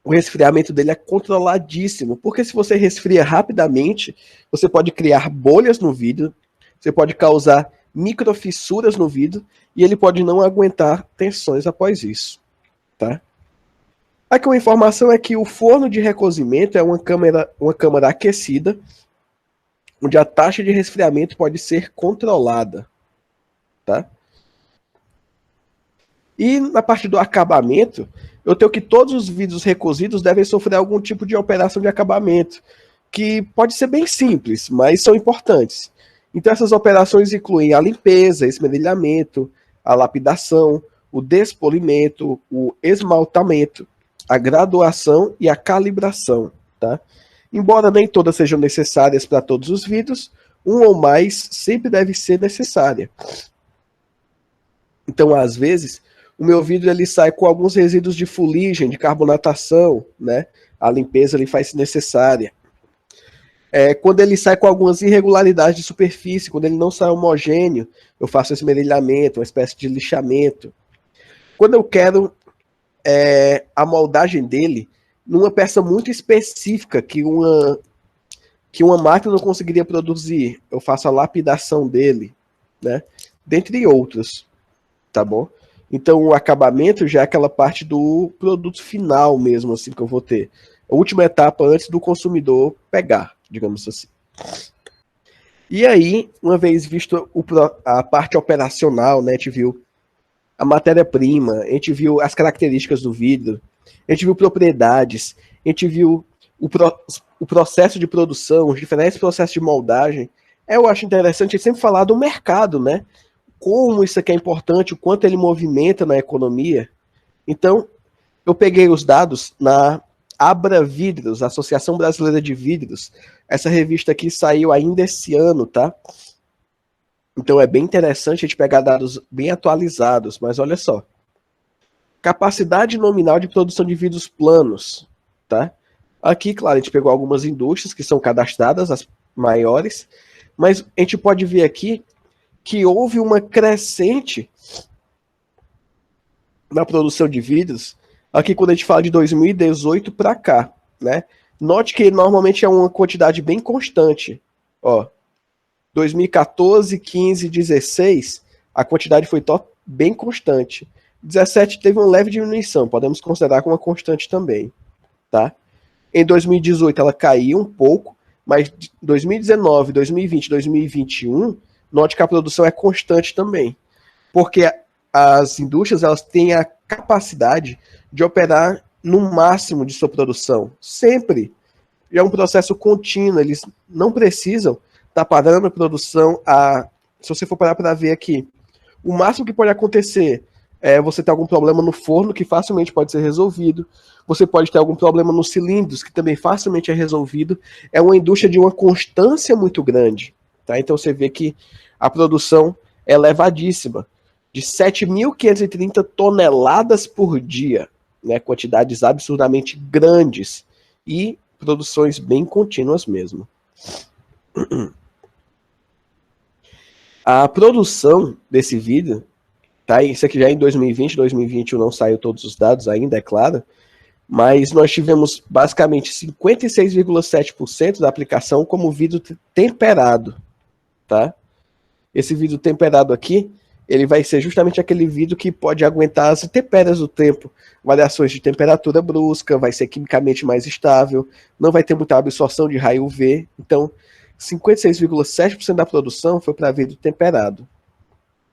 o resfriamento dele é controladíssimo, porque se você resfria rapidamente, você pode criar bolhas no vidro, você pode causar microfissuras no vidro, e ele pode não aguentar tensões após isso, tá? Aqui uma informação é que o forno de recozimento é uma câmara aquecida, onde a taxa de resfriamento pode ser controlada, tá? E na parte do acabamento, eu tenho que todos os vidros recozidos devem sofrer algum tipo de operação de acabamento, que pode ser bem simples, mas são importantes. Então essas operações incluem a limpeza, esmerilhamento, a lapidação, o despolimento, o esmaltamento, a graduação e a calibração, tá? Embora nem todas sejam necessárias para todos os vidros, um ou mais sempre deve ser necessária. Então, às vezes, o meu vidro ele sai com alguns resíduos de fuligem, de carbonatação, né? A limpeza ele faz necessária. Quando ele sai com algumas irregularidades de superfície, quando ele não sai homogêneo, eu faço esmerilhamento, uma espécie de lixamento. Quando eu quero a moldagem dele numa peça muito específica que uma máquina não conseguiria produzir, eu faço a lapidação dele, né? Dentre outros, tá bom? Então o acabamento já é aquela parte do produto final mesmo, assim, que eu vou ter. A última etapa antes do consumidor pegar, digamos assim. E aí, uma vez visto a parte operacional, né, a gente viu a matéria-prima, a gente viu as características do vidro, a gente viu propriedades, a gente viu o processo de produção, os diferentes processos de moldagem. Eu acho interessante sempre falar do mercado, né? Como isso aqui é importante, o quanto ele movimenta na economia. Então, eu peguei os dados na Abra Vidros, Associação Brasileira de Vidros. Essa revista aqui saiu ainda esse ano, tá? Então é bem interessante a gente pegar dados bem atualizados, mas olha só. Capacidade nominal de produção de vidros planos, tá? Aqui, claro, a gente pegou algumas indústrias que são cadastradas, as maiores, mas a gente pode ver aqui que houve uma crescente na produção de vidros, aqui quando a gente fala de 2018 para cá, né? Note que normalmente é uma quantidade bem constante, ó. 2014, 15, 16, a quantidade foi bem constante. 17 teve uma leve diminuição, podemos considerar como uma constante também, tá? Em 2018 ela caiu um pouco, mas 2019, 2020, 2021, note que a produção é constante também, porque as indústrias elas têm a capacidade de operar no máximo de sua produção, sempre. É um processo contínuo, eles não precisam estar parando a produção. Se você for parar para ver aqui, o máximo que pode acontecer é você ter algum problema no forno, que facilmente pode ser resolvido. Você pode ter algum problema nos cilindros, que também facilmente é resolvido. É uma indústria de uma constância muito grande, tá? Então você vê que a produção é elevadíssima, de 7.530 toneladas por dia, né? Quantidades absurdamente grandes e produções bem contínuas mesmo. A produção desse vidro, tá? Isso aqui já é em 2020, 2021 não saiu todos os dados ainda, é claro, mas nós tivemos basicamente 56,7% da aplicação como vidro temperado, tá? Esse vidro temperado aqui, ele vai ser justamente aquele vidro que pode aguentar as intempéries do tempo, variações de temperatura brusca, vai ser quimicamente mais estável, não vai ter muita absorção de raio UV, então 56,7% da produção foi para vidro temperado,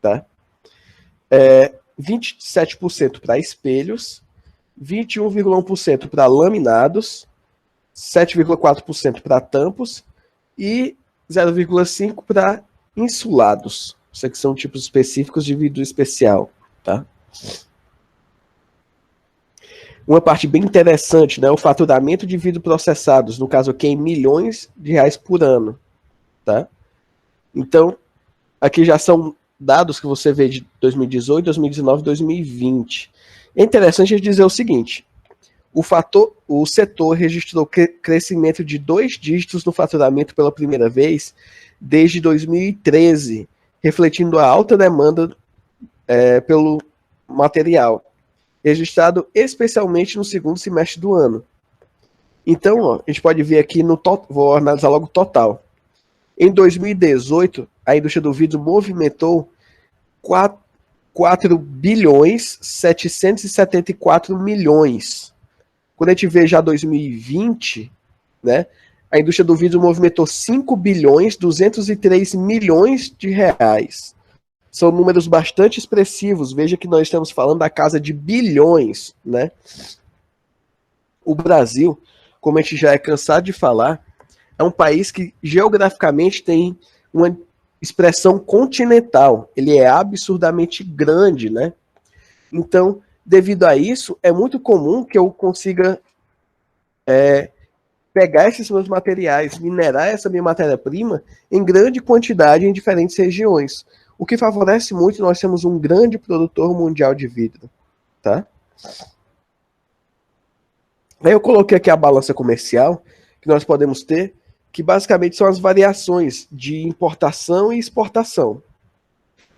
tá? 27% para espelhos, 21,1% para laminados, 7,4% para tampos e 0,5% para insulados. Isso aqui são tipos específicos de vidro especial, tá? Uma parte bem interessante, né, o faturamento de vidro processados, no caso aqui em milhões de reais por ano, tá? Então, aqui já são dados que você vê de 2018, 2019, 2020. É interessante dizer o seguinte: o setor registrou crescimento de 2 dígitos no faturamento pela primeira vez desde 2013, refletindo a alta demanda pelo material, registrado especialmente no segundo semestre do ano. Então, ó, a gente pode ver aqui vou analisar logo o total. Em 2018, a indústria do vidro movimentou 4 bilhões 774 milhões. Quando a gente vê já 2020, né, a indústria do vidro movimentou 5 bilhões 203 milhões de reais. São números bastante expressivos. Veja que nós estamos falando da casa de bilhões, né? O Brasil, como a gente já é cansado de falar, é um país que geograficamente tem uma expressão continental. Ele é absurdamente grande, né? Então, devido a isso, é muito comum que eu consiga pegar esses meus materiais, minerar essa minha matéria-prima em grande quantidade em diferentes regiões. O que favorece muito, nós temos um grande produtor mundial de vidro, tá? Aí eu coloquei aqui a balança comercial que nós podemos ter, que basicamente são as variações de importação e exportação.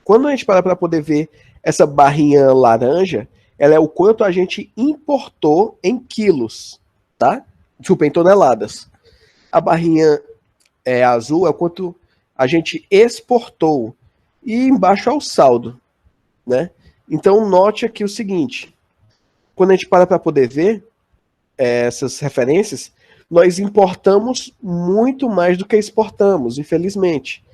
Quando a gente para poder ver essa barrinha laranja, ela é o quanto a gente importou em quilos, tá? Desculpa, em toneladas. A barrinha azul é o quanto a gente exportou. E embaixo é o saldo, né? Então note aqui o seguinte: quando a gente para poder ver essas referências, nós importamos muito mais do que exportamos, infelizmente.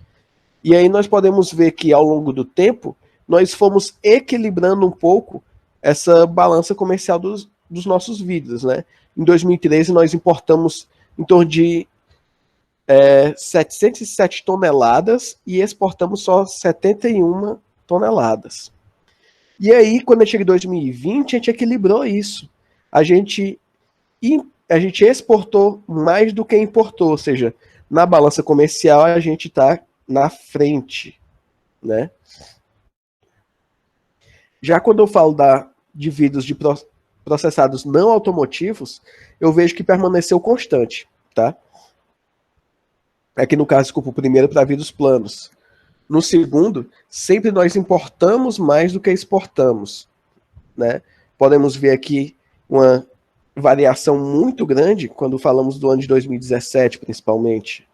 E aí nós podemos ver que ao longo do tempo nós fomos equilibrando um pouco essa balança comercial dos nossos vidros, né? Em 2013 nós importamos em torno de 707 toneladas e exportamos só 71 toneladas. E aí, quando a gente chega em 2020, a gente equilibrou isso. A gente exportou mais do que importou, ou seja, na balança comercial a gente está na frente, né? Já quando eu falo de vidros processados não automotivos, eu vejo que permaneceu constante, tá? Aqui no caso, desculpa, o primeiro para vidros planos. No segundo, sempre nós importamos mais do que exportamos, né? Podemos ver aqui uma variação muito grande quando falamos do ano de 2017, principalmente.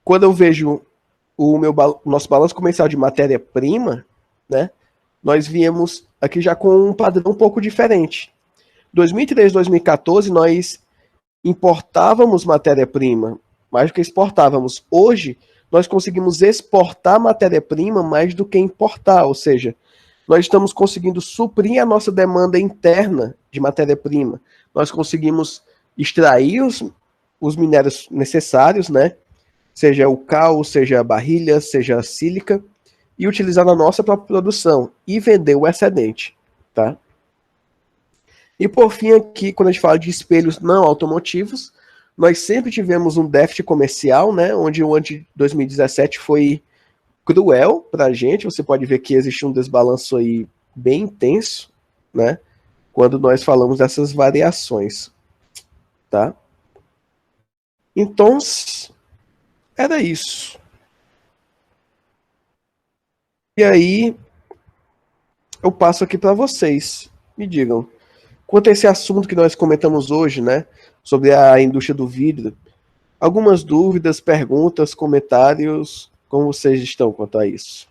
Quando eu vejo o nosso balanço comercial de matéria-prima, né? Nós viemos aqui já com um padrão um pouco diferente. 2013, 2014, nós importávamos matéria-prima mais do que exportávamos. Hoje, nós conseguimos exportar matéria-prima mais do que importar, ou seja, nós estamos conseguindo suprir a nossa demanda interna de matéria-prima. Nós conseguimos extrair os minérios necessários, né? Seja o cal, seja a barrilha, seja a sílica, e utilizar na nossa própria produção e vender o excedente, tá? E por fim aqui, quando a gente fala de espelhos não automotivos, nós sempre tivemos um déficit comercial, né, onde o ano de 2017 foi cruel para a gente. Você pode ver que existe um desbalanço aí bem intenso, né, quando nós falamos dessas variações, tá? Então, era isso. E aí, eu passo aqui para vocês. Me digam, quanto a esse assunto que nós comentamos hoje, né, sobre a indústria do vidro, algumas dúvidas, perguntas, comentários, como vocês estão quanto a isso?